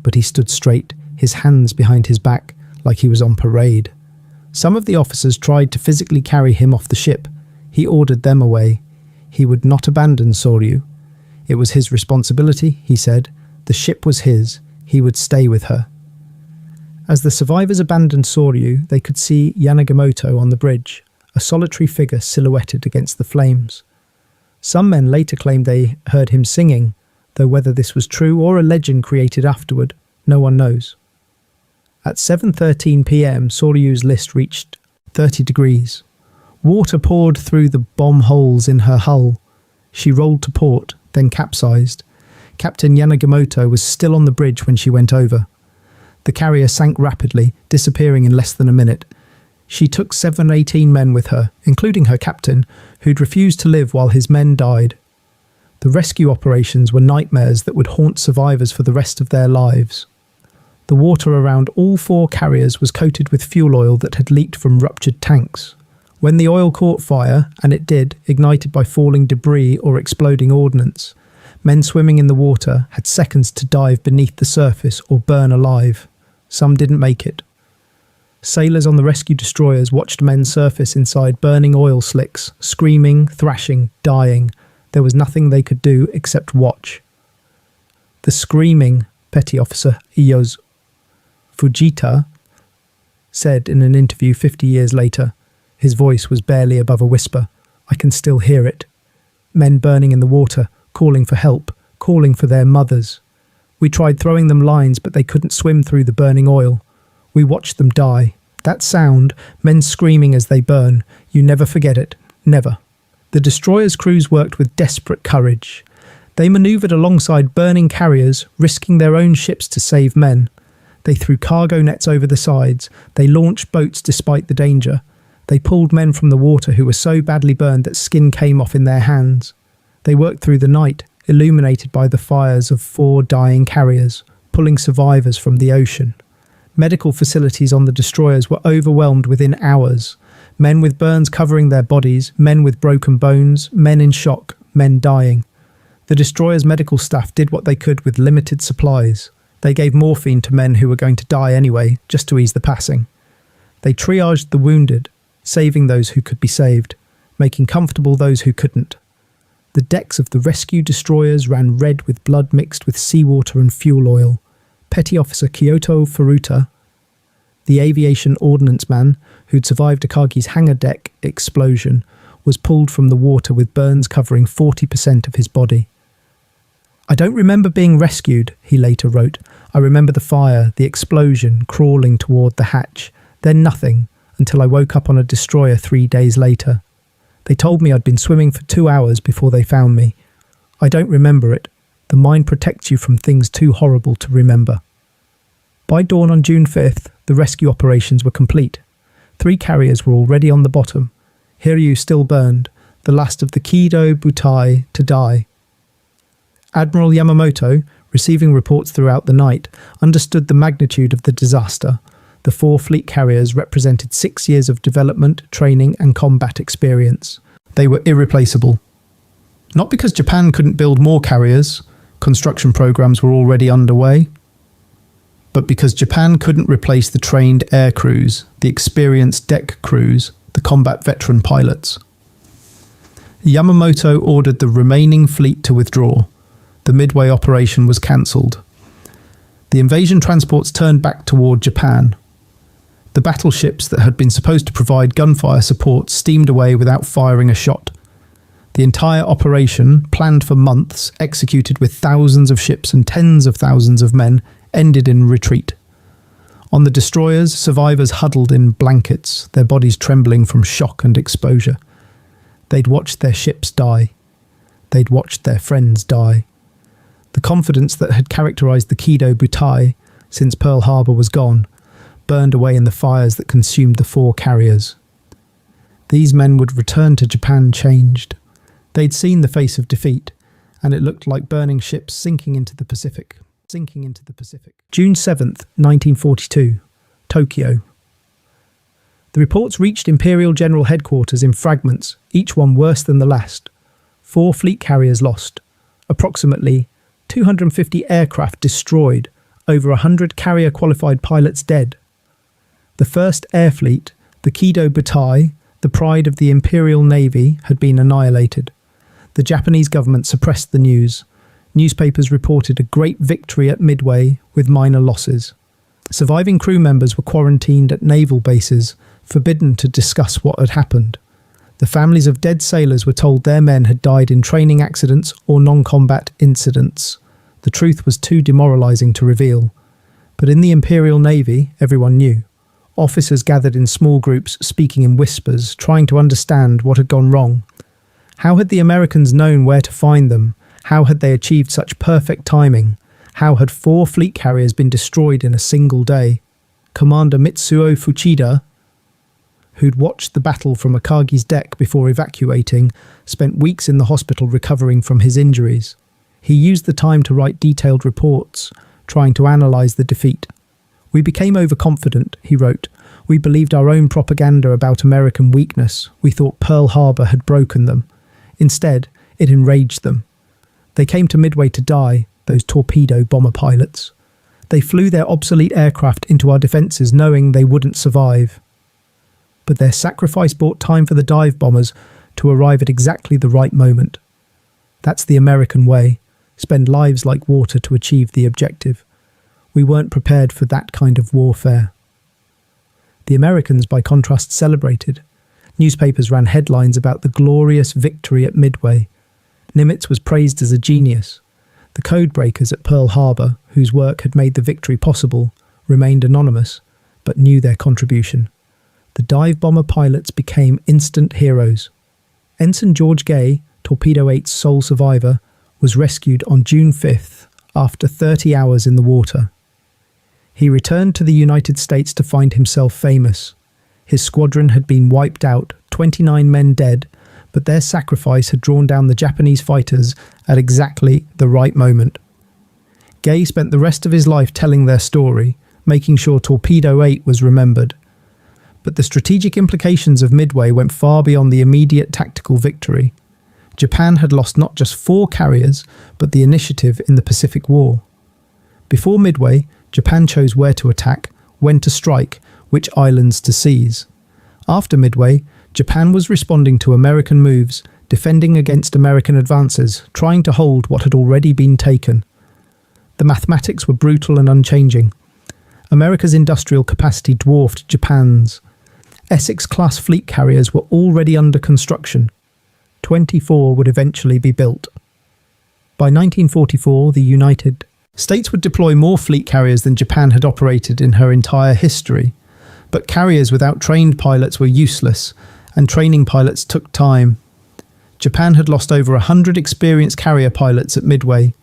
but he stood straight, his hands behind his back, like he was on parade. Some of the officers tried to physically carry him off the ship. He ordered them away. He would not abandon Soryu. It was his responsibility, he said. The ship was his. He would stay with her. As the survivors abandoned Soryu, they could see Yanagimoto on the bridge, a solitary figure silhouetted against the flames. Some men later claimed they heard him singing, though whether this was true or a legend created afterward, no one knows. At 7:13 p.m, Soryu's list reached 30 degrees. Water poured through the bomb holes in her hull. She rolled to port, then capsized. Captain Yanagimoto was still on the bridge when she went over. The carrier sank rapidly, disappearing in less than a minute. She took 718 men with her, including her captain, who'd refused to live while his men died. The rescue operations were nightmares that would haunt survivors for the rest of their lives. The water around all 4 carriers was coated with fuel oil that had leaked from ruptured tanks. When the oil caught fire, and it did, ignited by falling debris or exploding ordnance, men swimming in the water had seconds to dive beneath the surface or burn alive. Some didn't make it. Sailors on the rescue destroyers watched men surface inside burning oil slicks, screaming, thrashing, dying. There was nothing they could do except watch. The screaming, Petty Officer Iyos Fujita said in an interview 50 years later. His voice was barely above a whisper. I can still hear it. Men burning in the water, calling for help, calling for their mothers. We tried throwing them lines, but they couldn't swim through the burning oil. We watched them die. That sound, men screaming as they burn, you never forget it. Never. The destroyers' crews worked with desperate courage. They manoeuvred alongside burning carriers, risking their own ships to save men. They threw cargo nets over the sides. They launched boats despite the danger. They pulled men from the water who were so badly burned that skin came off in their hands. They worked through the night, illuminated by the fires of 4 dying carriers, pulling survivors from the ocean. Medical facilities on the destroyers were overwhelmed within hours. Men with burns covering their bodies, men with broken bones, men in shock, men dying. The destroyers' medical staff did what they could with limited supplies. They gave morphine to men who were going to die anyway, just to ease the passing. They triaged the wounded, saving those who could be saved, making comfortable those who couldn't. The decks of the rescue destroyers ran red with blood mixed with seawater and fuel oil. Petty Officer Kyoto Furuta, the aviation ordnance man who'd survived Akagi's hangar deck explosion, was pulled from the water with burns covering 40% of his body. I don't remember being rescued, he later wrote. I remember the fire, the explosion, crawling toward the hatch, then nothing, until I woke up on a destroyer 3 days later. They told me I'd been swimming for 2 hours before they found me. I don't remember it. The mind protects you from things too horrible to remember. By dawn on June 5th, the rescue operations were complete. 3 carriers were already on the bottom. Hiryu still burned, the last of the Kido Butai to die. Admiral Yamamoto, receiving reports throughout the night, understood the magnitude of the disaster. The 4 fleet carriers represented 6 years of development, training and combat experience. They were irreplaceable. Not because Japan couldn't build more carriers, construction programs were already underway, but because Japan couldn't replace the trained air crews, the experienced deck crews, the combat veteran pilots. Yamamoto ordered the remaining fleet to withdraw. The Midway operation was cancelled. The invasion transports turned back toward Japan. The battleships that had been supposed to provide gunfire support steamed away without firing a shot. The entire operation, planned for months, executed with thousands of ships and tens of thousands of men, ended in retreat. On the destroyers, survivors huddled in blankets, their bodies trembling from shock and exposure. They'd watched their ships die. they'd watched their friends die. The confidence that had characterized the Kido Butai since Pearl Harbor was gone burned away in the fires that consumed the 4 carriers. These men would return to Japan changed. They'd seen the face of defeat, and it looked like burning ships sinking into the Pacific. June 7th, 1942, Tokyo. The reports reached Imperial General Headquarters in fragments, each one worse than the last. 4 fleet carriers lost, approximately 250 aircraft destroyed, over 100 carrier-qualified pilots dead. The first air fleet, the Kido Butai, the pride of the Imperial Navy, had been annihilated. The Japanese government suppressed the news. Newspapers reported a great victory at Midway with minor losses. Surviving crew members were quarantined at naval bases, forbidden to discuss what had happened. The families of dead sailors were told their men had died in training accidents or non-combat incidents. The truth was too demoralizing to reveal. But in the Imperial Navy, everyone knew. Officers gathered in small groups, speaking in whispers, trying to understand what had gone wrong. How had the Americans known where to find them? How had they achieved such perfect timing? How had 4 fleet carriers been destroyed in a single day? Commander Mitsuo Fuchida, who'd watched the battle from Akagi's deck before evacuating, spent weeks in the hospital recovering from his injuries. He used the time to write detailed reports, trying to analyse the defeat. "We became overconfident," he wrote. "We believed our own propaganda about American weakness. We thought Pearl Harbor had broken them. Instead, it enraged them. They came to Midway to die, those torpedo bomber pilots. They flew their obsolete aircraft into our defences knowing they wouldn't survive. But their sacrifice bought time for the dive bombers to arrive at exactly the right moment. That's the American way. Spend lives like water to achieve the objective. We weren't prepared for that kind of warfare." The Americans, by contrast, celebrated. Newspapers ran headlines about the glorious victory at Midway. Nimitz was praised as a genius. The code breakers at Pearl Harbor, whose work had made the victory possible, remained anonymous, but knew their contribution. The dive bomber pilots became instant heroes. Ensign George Gay, Torpedo Eight's sole survivor, was rescued on June 5th after 30 hours in the water. He returned to the United States to find himself famous. His squadron had been wiped out, 29 men dead, but their sacrifice had drawn down the Japanese fighters at exactly the right moment. Gay spent the rest of his life telling their story, making sure Torpedo 8 was remembered. But the strategic implications of Midway went far beyond the immediate tactical victory. Japan had lost not just 4 carriers, but the initiative in the Pacific War. Before Midway, Japan chose where to attack, when to strike, which islands to seize. After Midway, Japan was responding to American moves, defending against American advances, trying to hold what had already been taken. The mathematics were brutal and unchanging. America's industrial capacity dwarfed Japan's. Essex-class fleet carriers were already under construction. 24 would eventually be built. By 1944, the United States would deploy more fleet carriers than Japan had operated in her entire history. But carriers without trained pilots were useless, and training pilots took time. Japan had lost over 100 experienced carrier pilots at Midway.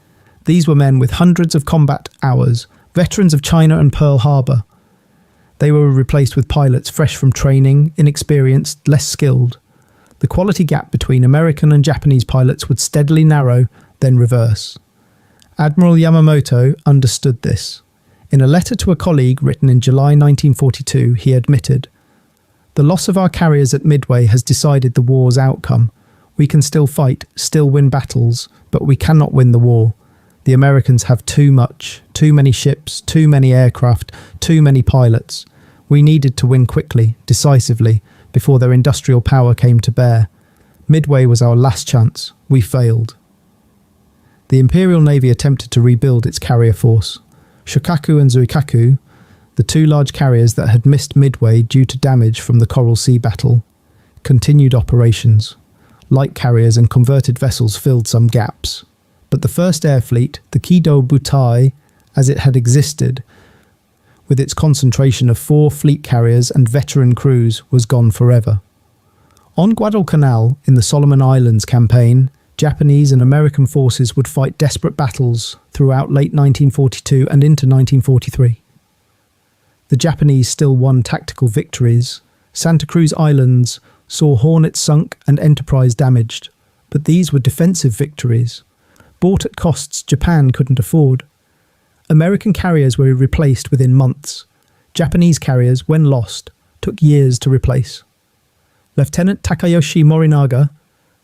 These were men with hundreds of combat hours, veterans of China and Pearl Harbor. They were replaced with pilots fresh from training, inexperienced, less skilled. The quality gap between American and Japanese pilots would steadily narrow, then reverse. Admiral Yamamoto understood this. In a letter to a colleague written in July 1942, he admitted, "The loss of our carriers at Midway has decided the war's outcome. We can still fight, still win battles, but we cannot win the war. The Americans have too much, too many ships, too many aircraft, too many pilots. We needed to win quickly, decisively, before their industrial power came to bear. Midway was our last chance. We failed." The Imperial Navy attempted to rebuild its carrier force. Shokaku and Zuikaku, the 2 large carriers that had missed Midway due to damage from the Coral Sea battle, continued operations. Light carriers and converted vessels filled some gaps. But the first air fleet, the Kido Butai, as it had existed, with its concentration of 4 fleet carriers and veteran crews, was gone forever. On Guadalcanal, in the Solomon Islands campaign, Japanese and American forces would fight desperate battles throughout late 1942 and into 1943. The Japanese still won tactical victories. Santa Cruz Islands saw Hornet sunk and Enterprise damaged, but these were defensive victories, bought at costs Japan couldn't afford. American carriers were replaced within months. Japanese carriers, when lost, took years to replace. Lieutenant Takayoshi Morinaga,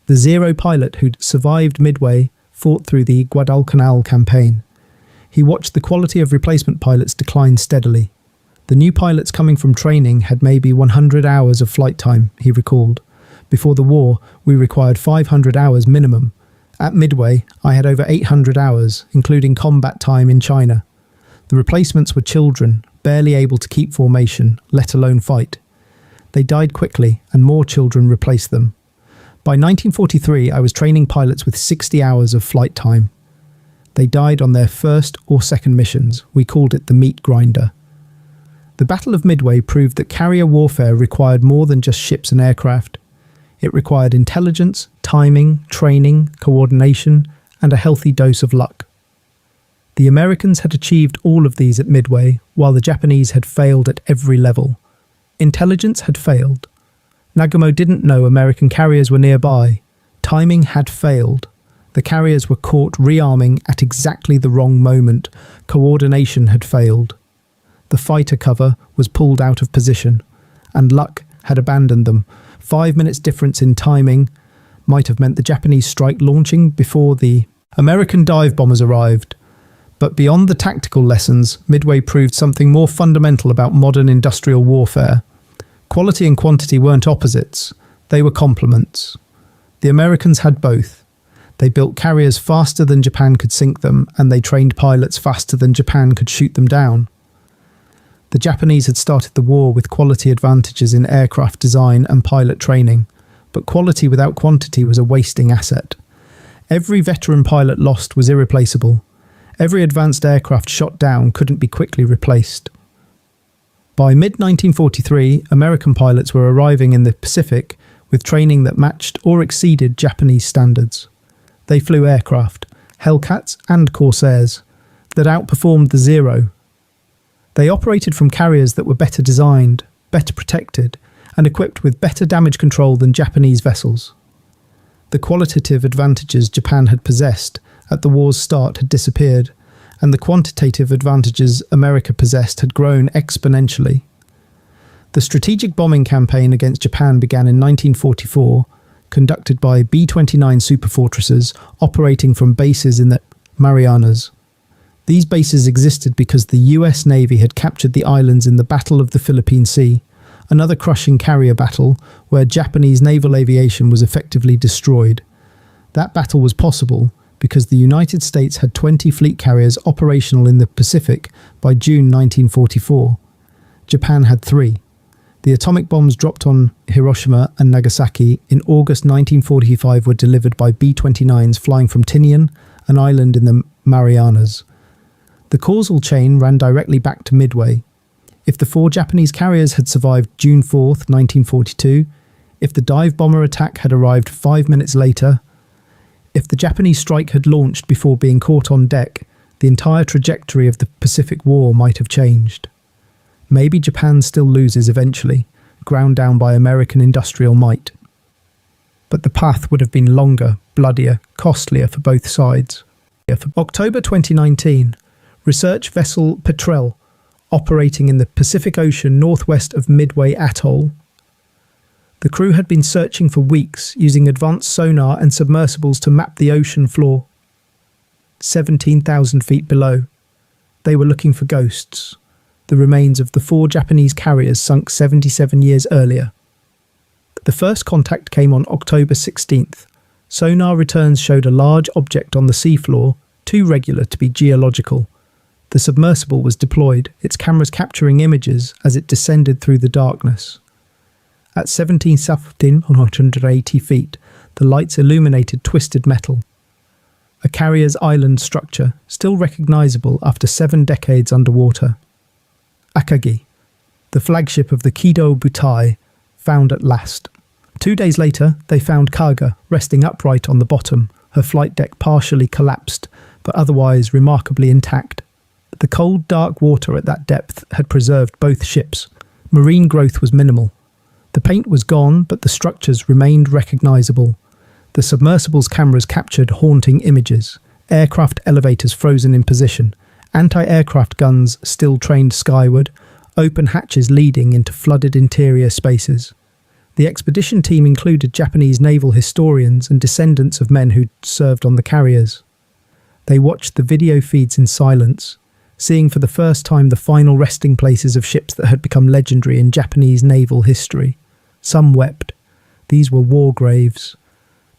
the Zero pilot who'd survived Midway, fought through the Guadalcanal campaign. He watched the quality of replacement pilots decline steadily. The new pilots coming from training had maybe 100 hours of flight time, he recalled. Before the war, we required 500 hours minimum. At Midway, I had over 800 hours, including combat time in China. The replacements were children, barely able to keep formation, let alone fight. They died quickly, and more children replaced them. By 1943, I was training pilots with 60 hours of flight time. They died on their first or second missions. We called it the meat grinder. The Battle of Midway proved that carrier warfare required more than just ships and aircraft. It required intelligence, timing, training, coordination, and a healthy dose of luck. The Americans had achieved all of these at Midway, while the Japanese had failed at every level. Intelligence had failed. Nagumo didn't know American carriers were nearby. Timing had failed. The carriers were caught rearming at exactly the wrong moment. Coordination had failed. The fighter cover was pulled out of position, and luck had abandoned them. 5 minutes difference in timing might have meant the Japanese strike launching before the American dive bombers arrived. But beyond the tactical lessons, Midway proved something more fundamental about modern industrial warfare. Quality and quantity weren't opposites, they were complements. The Americans had both. They built carriers faster than Japan could sink them, and they trained pilots faster than Japan could shoot them down. The Japanese had started the war with quality advantages in aircraft design and pilot training, but quality without quantity was a wasting asset. Every veteran pilot lost was irreplaceable. Every advanced aircraft shot down couldn't be quickly replaced. By mid-1943, American pilots were arriving in the Pacific with training that matched or exceeded Japanese standards. They flew aircraft, Hellcats and Corsairs, that outperformed the Zero. They operated from carriers that were better designed, better protected, and equipped with better damage control than Japanese vessels. The qualitative advantages Japan had possessed at the war's start had disappeared, and the quantitative advantages America possessed had grown exponentially. The strategic bombing campaign against Japan began in 1944, conducted by B-29 superfortresses operating from bases in the Marianas. These bases existed because the US Navy had captured the islands in the Battle of the Philippine Sea, another crushing carrier battle where Japanese naval aviation was effectively destroyed. That battle was possible because the United States had 20 fleet carriers operational in the Pacific by June 1944. Japan had 3. The atomic bombs dropped on Hiroshima and Nagasaki in August 1945 were delivered by B-29s flying from Tinian, an island in the Marianas. The causal chain ran directly back to Midway. If the 4 Japanese carriers had survived June 4, 1942, if the dive bomber attack had arrived 5 minutes later, if the Japanese strike had launched before being caught on deck, the entire trajectory of the Pacific War might have changed. Maybe Japan still loses eventually, ground down by American industrial might. But the path would have been longer, bloodier, costlier for both sides. October 2019, research vessel Petrel, operating in the Pacific Ocean northwest of Midway Atoll. The crew had been searching for weeks using advanced sonar and submersibles to map the ocean floor. 17,000 feet below, they were looking for ghosts, the remains of the 4 Japanese carriers sunk 77 years earlier. The first contact came on October 16th. Sonar returns showed a large object on the seafloor, too regular to be geological. The submersible was deployed, its cameras capturing images as it descended through the darkness. At 17,180 feet, the lights illuminated twisted metal. A carrier's island structure, still recognizable after 7 decades underwater. Akagi, the flagship of the Kido Butai, found at last. 2 days later, they found Kaga resting upright on the bottom, her flight deck partially collapsed, but otherwise remarkably intact. The cold, dark water at that depth had preserved both ships. Marine growth was minimal. The paint was gone, but the structures remained recognizable. The submersible's cameras captured haunting images. Aircraft elevators frozen in position, anti-aircraft guns still trained skyward, open hatches leading into flooded interior spaces. The expedition team included Japanese naval historians and descendants of men who'd served on the carriers. They watched the video feeds in silence, seeing for the first time the final resting places of ships that had become legendary in Japanese naval history. Some wept. These were war graves,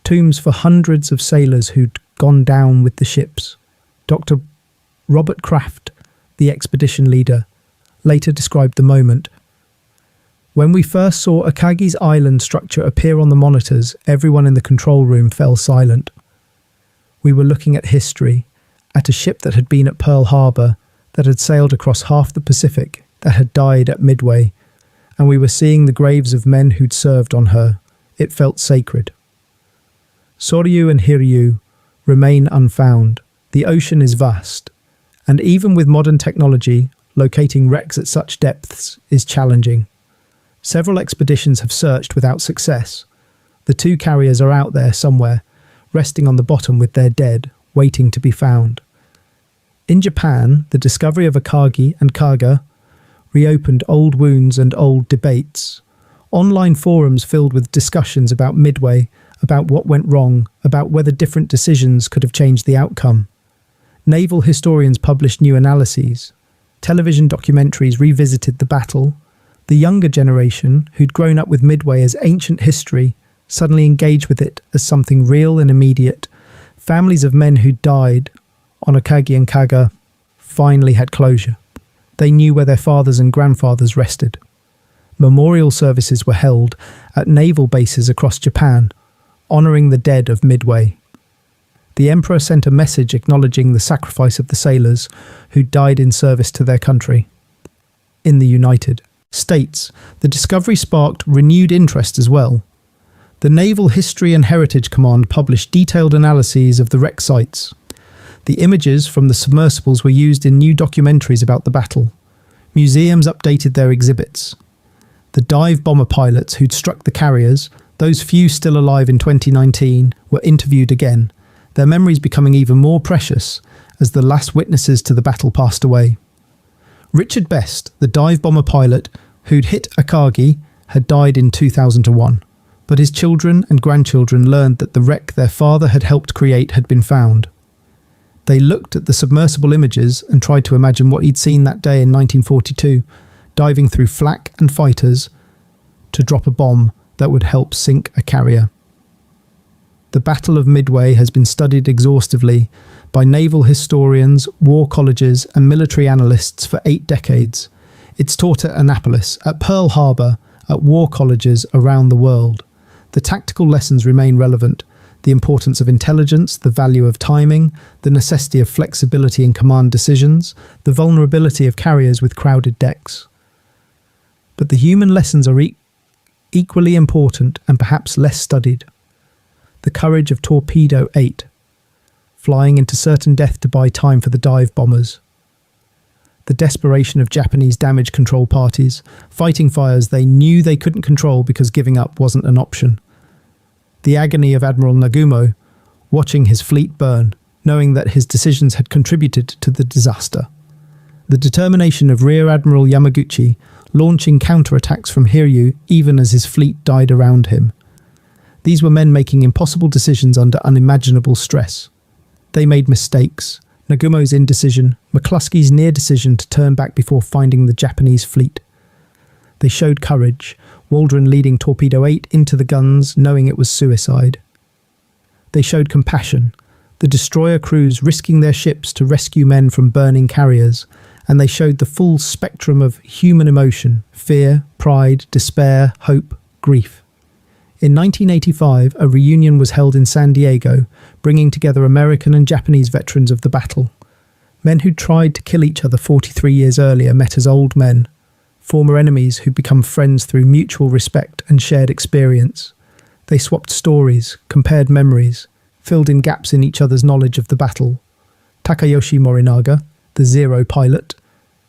tombs for hundreds of sailors who'd gone down with the ships. Dr. Robert Kraft, the expedition leader, later described the moment. When we first saw Akagi's island structure appear on the monitors, everyone in the control room fell silent. We were looking at history, at a ship that had been at Pearl Harbor, that had sailed across half the Pacific, that had died at Midway, and we were seeing the graves of men who'd served on her. It felt sacred. Soryu and Hiryu remain unfound. The ocean is vast, and even with modern technology, locating wrecks at such depths is challenging. Several expeditions have searched without success. The two carriers are out there somewhere, resting on the bottom with their dead, waiting to be found. In Japan, the discovery of Akagi and Kaga reopened old wounds and old debates. Online forums filled with discussions about Midway, about what went wrong, about whether different decisions could have changed the outcome. Naval historians published new analyses. Television documentaries revisited the battle. The younger generation, who'd grown up with Midway as ancient history, suddenly engaged with it as something real and immediate. Families of men who'd died on Akagi and Kaga finally had closure. They knew where their fathers and grandfathers rested. Memorial services were held at naval bases across Japan, honouring the dead of Midway. The Emperor sent a message acknowledging the sacrifice of the sailors who died in service to their country. In the United States, the discovery sparked renewed interest as well. The Naval History and Heritage Command published detailed analyses of the wreck sites. The images from the submersibles were used in new documentaries about the battle. Museums updated their exhibits. The dive bomber pilots who'd struck the carriers, those few still alive in 2019, were interviewed again, their memories becoming even more precious as the last witnesses to the battle passed away. Richard Best, the dive bomber pilot who'd hit Akagi, had died in 2001, but his children and grandchildren learned that the wreck their father had helped create had been found. They looked at the submersible images and tried to imagine what he'd seen that day in 1942, diving through flak and fighters to drop a bomb that would help sink a carrier. The Battle of Midway has been studied exhaustively by naval historians, war colleges, and military analysts for 8 decades. It's taught at Annapolis, at Pearl Harbor, at war colleges around the world. The tactical lessons remain relevant. The importance of intelligence, the value of timing, the necessity of flexibility in command decisions, the vulnerability of carriers with crowded decks. But the human lessons are equally important and perhaps less studied. The courage of Torpedo 8, flying into certain death to buy time for the dive bombers. The desperation of Japanese damage control parties, fighting fires they knew they couldn't control because giving up wasn't an option. The agony of Admiral Nagumo, watching his fleet burn, knowing that his decisions had contributed to the disaster. The determination of Rear Admiral Yamaguchi, launching counterattacks from Hiryu even as his fleet died around him. These were men making impossible decisions under unimaginable stress. They made mistakes. Nagumo's indecision, McCluskey's near decision to turn back before finding the Japanese fleet. They showed courage, Waldron leading Torpedo 8 into the guns, knowing it was suicide. They showed compassion, the destroyer crews risking their ships to rescue men from burning carriers, and they showed the full spectrum of human emotion: fear, pride, despair, hope, grief. In 1985, a reunion was held in San Diego, bringing together American and Japanese veterans of the battle. Men who'd tried to kill each other 43 years earlier met as old men, former enemies who'd become friends through mutual respect and shared experience. They swapped stories, compared memories, filled in gaps in each other's knowledge of the battle. Takayoshi Morinaga, the Zero pilot,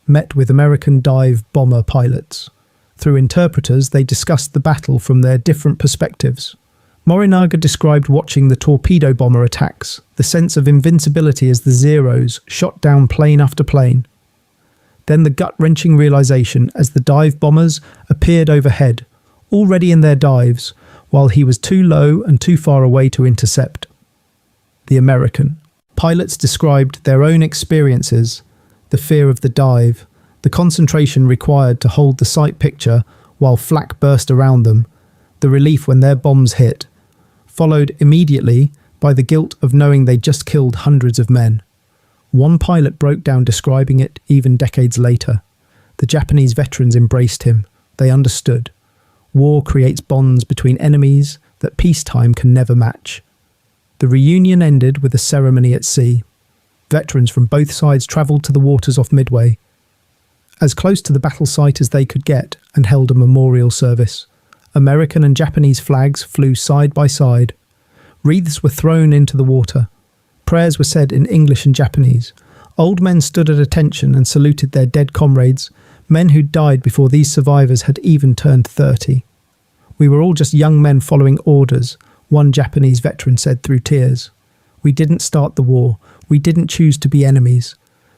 met with American dive bomber pilots. Through interpreters, they discussed the battle from their different perspectives. Morinaga described watching the torpedo bomber attacks, the sense of invincibility as the Zeros shot down plane after plane. Then the gut-wrenching realization as the dive bombers appeared overhead, already in their dives, while he was too low and too far away to intercept. The American pilots described their own experiences, the fear of the dive, the concentration required to hold the sight picture while flak burst around them, the relief when their bombs hit, followed immediately by the guilt of knowing they just killed hundreds of men. One pilot broke down describing it even decades later. The Japanese veterans embraced him. They understood. War creates bonds between enemies that peacetime can never match. The reunion ended with a ceremony at sea. Veterans from both sides travelled to the waters off Midway, as close to the battle site as they could get, and held a memorial service. American and Japanese flags flew side by side. Wreaths were thrown into the water. Prayers were said in English and Japanese. Old men stood at attention and saluted their dead comrades, men who'd died before these survivors had even turned 30. "We were all just young men following orders," one Japanese veteran said through tears. "We didn't start the war. We didn't choose to be enemies.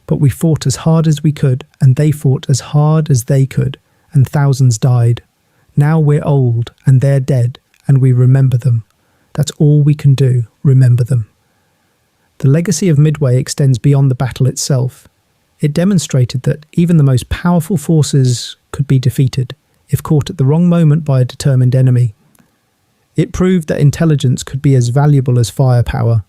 But we fought as hard as we could, and they fought as hard as they could, and thousands died. Now we're old, and they're dead, and we remember them. That's all we can do, remember them." The legacy of Midway extends beyond the battle itself. It demonstrated that even the most powerful forces could be defeated, if caught at the wrong moment by a determined enemy. It proved that intelligence could be as valuable as firepower.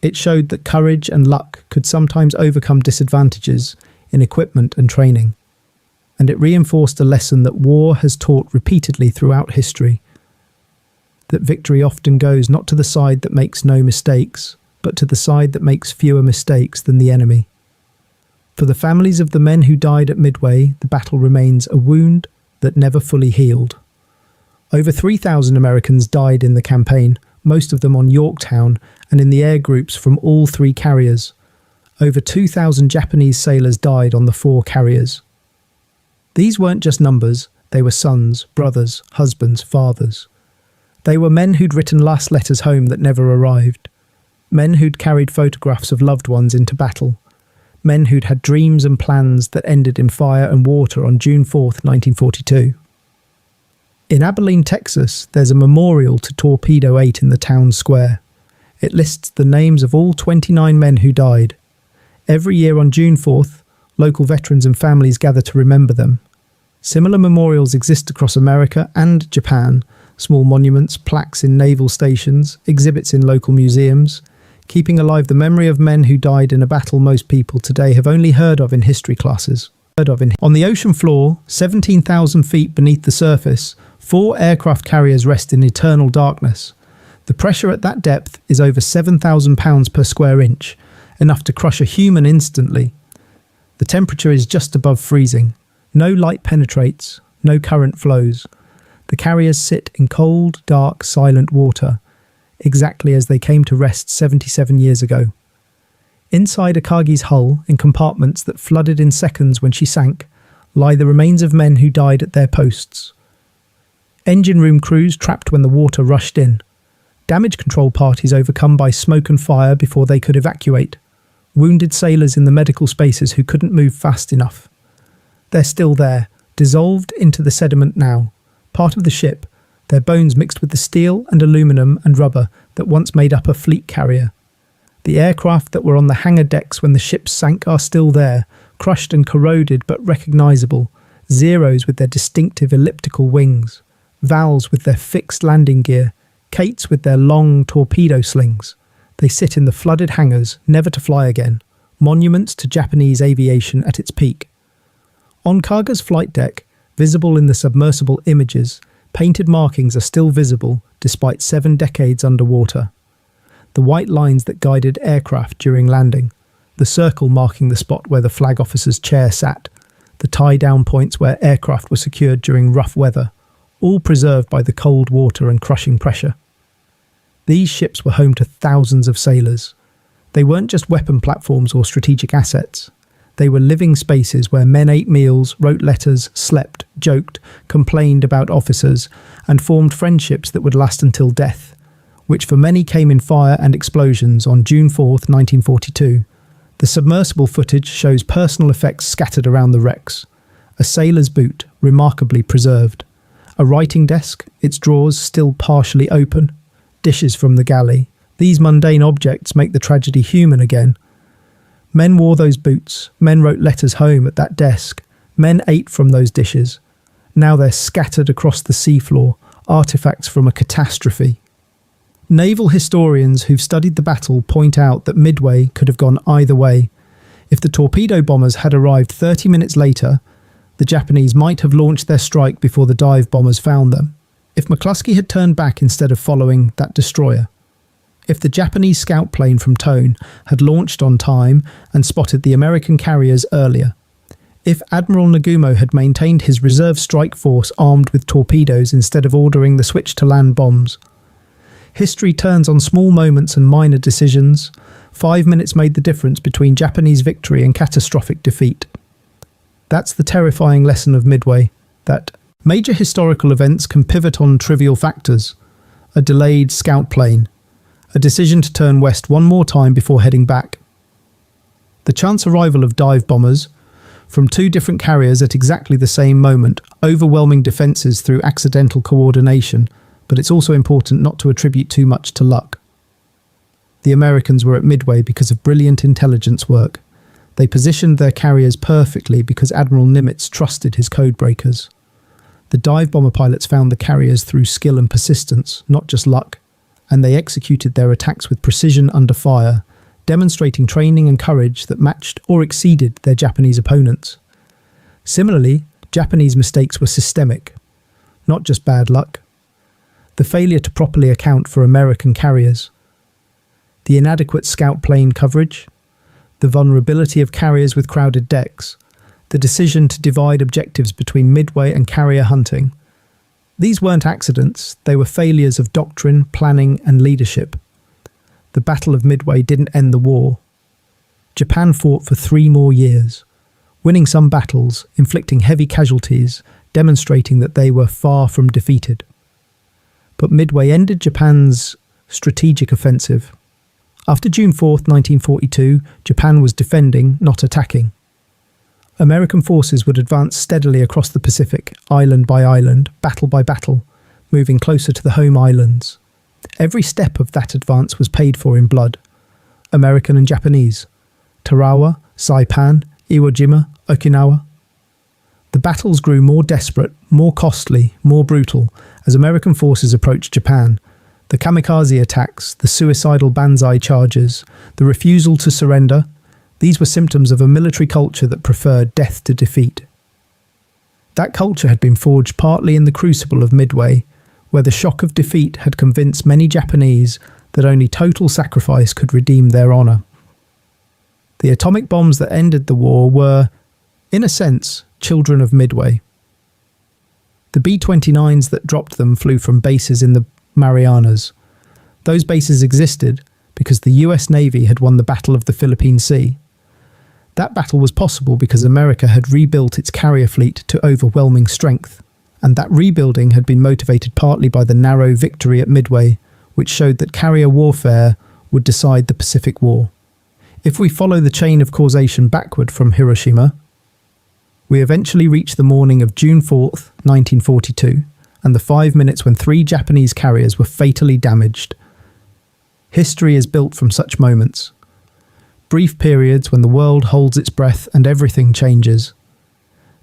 It showed that courage and luck could sometimes overcome disadvantages in equipment and training. And it reinforced a lesson that war has taught repeatedly throughout history: that victory often goes not to the side that makes no mistakes, but to the side that makes fewer mistakes than the enemy. For the families of the men who died at Midway, the battle remains a wound that never fully healed. Over 3,000 Americans died in the campaign, most of them on Yorktown and in the air groups from all three carriers. Over 2,000 Japanese sailors died on the 4 carriers. These weren't just numbers, they were sons, brothers, husbands, fathers. They were men who'd written last letters home that never arrived. Men who'd carried photographs of loved ones into battle. Men who'd had dreams and plans that ended in fire and water on June 4th, 1942. In Abilene, Texas, there's a memorial to Torpedo 8 in the town square. It lists the names of all 29 men who died. Every year on June 4th, local veterans and families gather to remember them. Similar memorials exist across America and Japan, small monuments, plaques in naval stations, exhibits in local museums, keeping alive the memory of men who died in a battle most people today have only heard of in history classes. On the ocean floor, 17,000 feet beneath the surface, 4 aircraft carriers rest in eternal darkness. The pressure at that depth is over 7,000 pounds per square inch, enough to crush a human instantly. The temperature is just above freezing. No light penetrates, no current flows. The carriers sit in cold, dark, silent water, exactly as they came to rest 77 years ago. Inside Akagi's hull, in compartments that flooded in seconds when she sank, lie the remains of men who died at their posts. Engine room crews trapped when the water rushed in. Damage control parties overcome by smoke and fire before they could evacuate. Wounded sailors in the medical spaces who couldn't move fast enough. They're still there, dissolved into the sediment now, part of the ship, their bones mixed with the steel and aluminum and rubber that once made up a fleet carrier. The aircraft that were on the hangar decks when the ship sank are still there, crushed and corroded but recognisable, Zeros with their distinctive elliptical wings, Vals with their fixed landing gear, Kates with their long torpedo slings. They sit in the flooded hangars, never to fly again, monuments to Japanese aviation at its peak. On Kaga's flight deck, visible in the submersible images, painted markings are still visible despite 7 decades underwater. The white lines that guided aircraft during landing, the circle marking the spot where the flag officer's chair sat, the tie-down points where aircraft were secured during rough weather, all preserved by the cold water and crushing pressure. These ships were home to thousands of sailors. They weren't just weapon platforms or strategic assets. They were living spaces where men ate meals, wrote letters, slept, joked, complained about officers, and formed friendships that would last until death, which for many came in fire and explosions on June 4th, 1942. The submersible footage shows personal effects scattered around the wrecks. A sailor's boot, remarkably preserved. A writing desk, its drawers still partially open. Dishes from the galley. These mundane objects make the tragedy human again. Men wore those boots. Men wrote letters home at that desk. Men ate from those dishes. Now they're scattered across the seafloor, artifacts from a catastrophe. Naval historians who've studied the battle point out that Midway could have gone either way. If the torpedo bombers had arrived 30 minutes later, the Japanese might have launched their strike before the dive bombers found them. If McCluskey had turned back instead of following that destroyer. If the Japanese scout plane from Tone had launched on time and spotted the American carriers earlier. If Admiral Nagumo had maintained his reserve strike force armed with torpedoes instead of ordering the switch to land bombs. History turns on small moments and minor decisions. 5 minutes made the difference between Japanese victory and catastrophic defeat. That's the terrifying lesson of Midway, that major historical events can pivot on trivial factors. A delayed scout plane. A decision to turn west one more time before heading back. The chance arrival of dive bombers from two different carriers at exactly the same moment, overwhelming defences through accidental coordination, but it's also important not to attribute too much to luck. The Americans were at Midway because of brilliant intelligence work. They positioned their carriers perfectly because Admiral Nimitz trusted his codebreakers. The dive bomber pilots found the carriers through skill and persistence, not just luck. And they executed their attacks with precision under fire, demonstrating training and courage that matched or exceeded their Japanese opponents. Similarly, Japanese mistakes were systemic, not just bad luck. The failure to properly account for American carriers, the inadequate scout plane coverage, the vulnerability of carriers with crowded decks, the decision to divide objectives between Midway and carrier hunting. These weren't accidents, they were failures of doctrine, planning, and leadership. The Battle of Midway didn't end the war. Japan fought for 3 more years, winning some battles, inflicting heavy casualties, demonstrating that they were far from defeated. But Midway ended Japan's strategic offensive. After June 4th, 1942, Japan was defending, not attacking. American forces would advance steadily across the Pacific, island by island, battle by battle, moving closer to the home islands. Every step of that advance was paid for in blood. American and Japanese. Tarawa, Saipan, Iwo Jima, Okinawa. The battles grew more desperate, more costly, more brutal as American forces approached Japan. The kamikaze attacks, the suicidal banzai charges, the refusal to surrender, these were symptoms of a military culture that preferred death to defeat. That culture had been forged partly in the crucible of Midway, where the shock of defeat had convinced many Japanese that only total sacrifice could redeem their honour. The atomic bombs that ended the war were, in a sense, children of Midway. The B-29s that dropped them flew from bases in the Marianas. Those bases existed because the US Navy had won the Battle of the Philippine Sea. That battle was possible because America had rebuilt its carrier fleet to overwhelming strength, and that rebuilding had been motivated partly by the narrow victory at Midway, which showed that carrier warfare would decide the Pacific War. If we follow the chain of causation backward from Hiroshima, we eventually reach the morning of June 4th, 1942, and the 5 minutes when 3 Japanese carriers were fatally damaged. History is built from such moments. Brief periods when the world holds its breath and everything changes.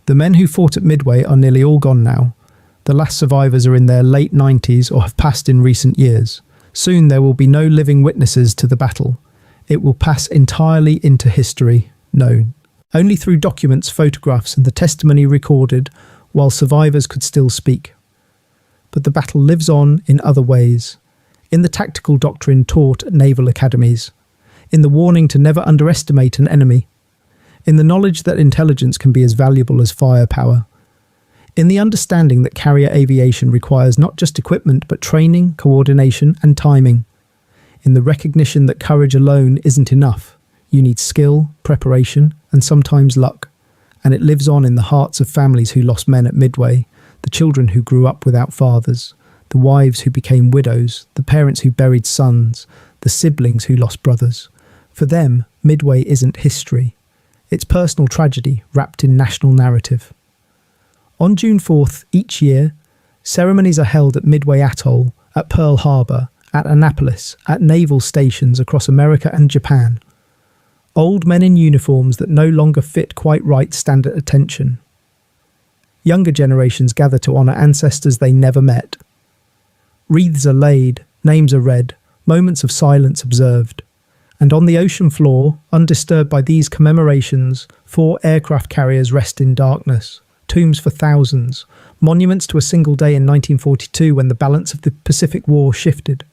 The men who fought at Midway are nearly all gone now. The last survivors are in their late 90s or have passed in recent years. Soon there will be no living witnesses to the battle. It will pass entirely into history, known only through documents, photographs, and the testimony recorded while survivors could still speak. But the battle lives on in other ways. In the tactical doctrine taught at naval academies. In the warning to never underestimate an enemy. In the knowledge that intelligence can be as valuable as firepower. In the understanding that carrier aviation requires not just equipment but training, coordination, and timing. in the recognition that courage alone isn't enough. You need skill, preparation, and sometimes luck. And it lives on in the hearts of families who lost men at Midway, the children who grew up without fathers, the wives who became widows, the parents who buried sons, the siblings who lost brothers. For them, Midway isn't history. It's personal tragedy wrapped in national narrative. On June 4th each year, ceremonies are held at Midway Atoll, at Pearl Harbor, at Annapolis, at naval stations across America and Japan. Old men in uniforms that no longer fit quite right stand at attention. Younger generations gather to honour ancestors they never met. Wreaths are laid, names are read, moments of silence observed. And on the ocean floor, undisturbed by these commemorations, 4 aircraft carriers rest in darkness, tombs for thousands, monuments to a single day in 1942 when the balance of the Pacific War shifted.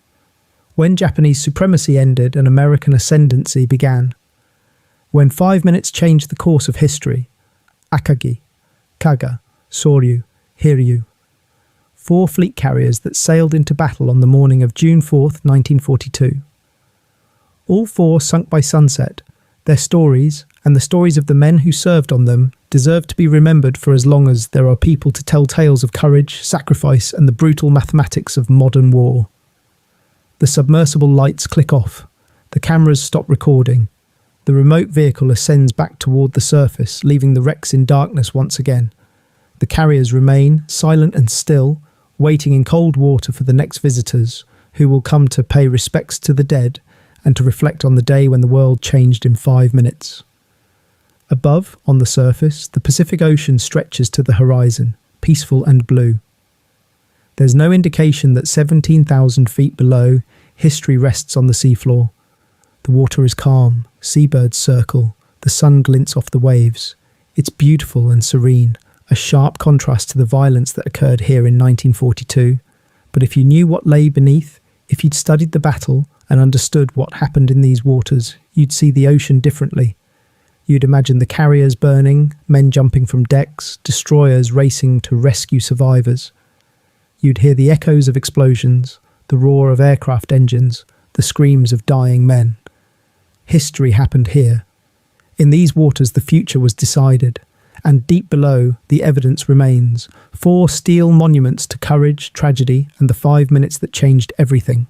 When Japanese supremacy ended and American ascendancy began. When 5 minutes changed the course of history. Akagi, Kaga, Soryu, Hiryu. 4 fleet carriers that sailed into battle on the morning of June 4th, 1942. All 4 sunk by sunset. Their stories, and the stories of the men who served on them, deserve to be remembered for as long as there are people to tell tales of courage, sacrifice, and the brutal mathematics of modern war. The submersible lights click off. The cameras stop recording. The remote vehicle ascends back toward the surface, leaving the wrecks in darkness once again. The carriers remain, silent and still, waiting in cold water for the next visitors, who will come to pay respects to the dead and to reflect on the day when the world changed in 5 minutes. Above, on the surface, the Pacific Ocean stretches to the horizon, peaceful and blue. There's no indication that 17,000 feet below, history rests on the seafloor. The water is calm, seabirds circle, the sun glints off the waves. It's beautiful and serene, a sharp contrast to the violence that occurred here in 1942. But if you knew what lay beneath, if you'd studied the battle and understood what happened in these waters, you'd see the ocean differently. You'd imagine the carriers burning, men jumping from decks, destroyers racing to rescue survivors. You'd hear the echoes of explosions, the roar of aircraft engines, the screams of dying men. History happened here. In these waters the future was decided, and deep below the evidence remains. 4 steel monuments to courage, tragedy, and the 5 minutes that changed everything.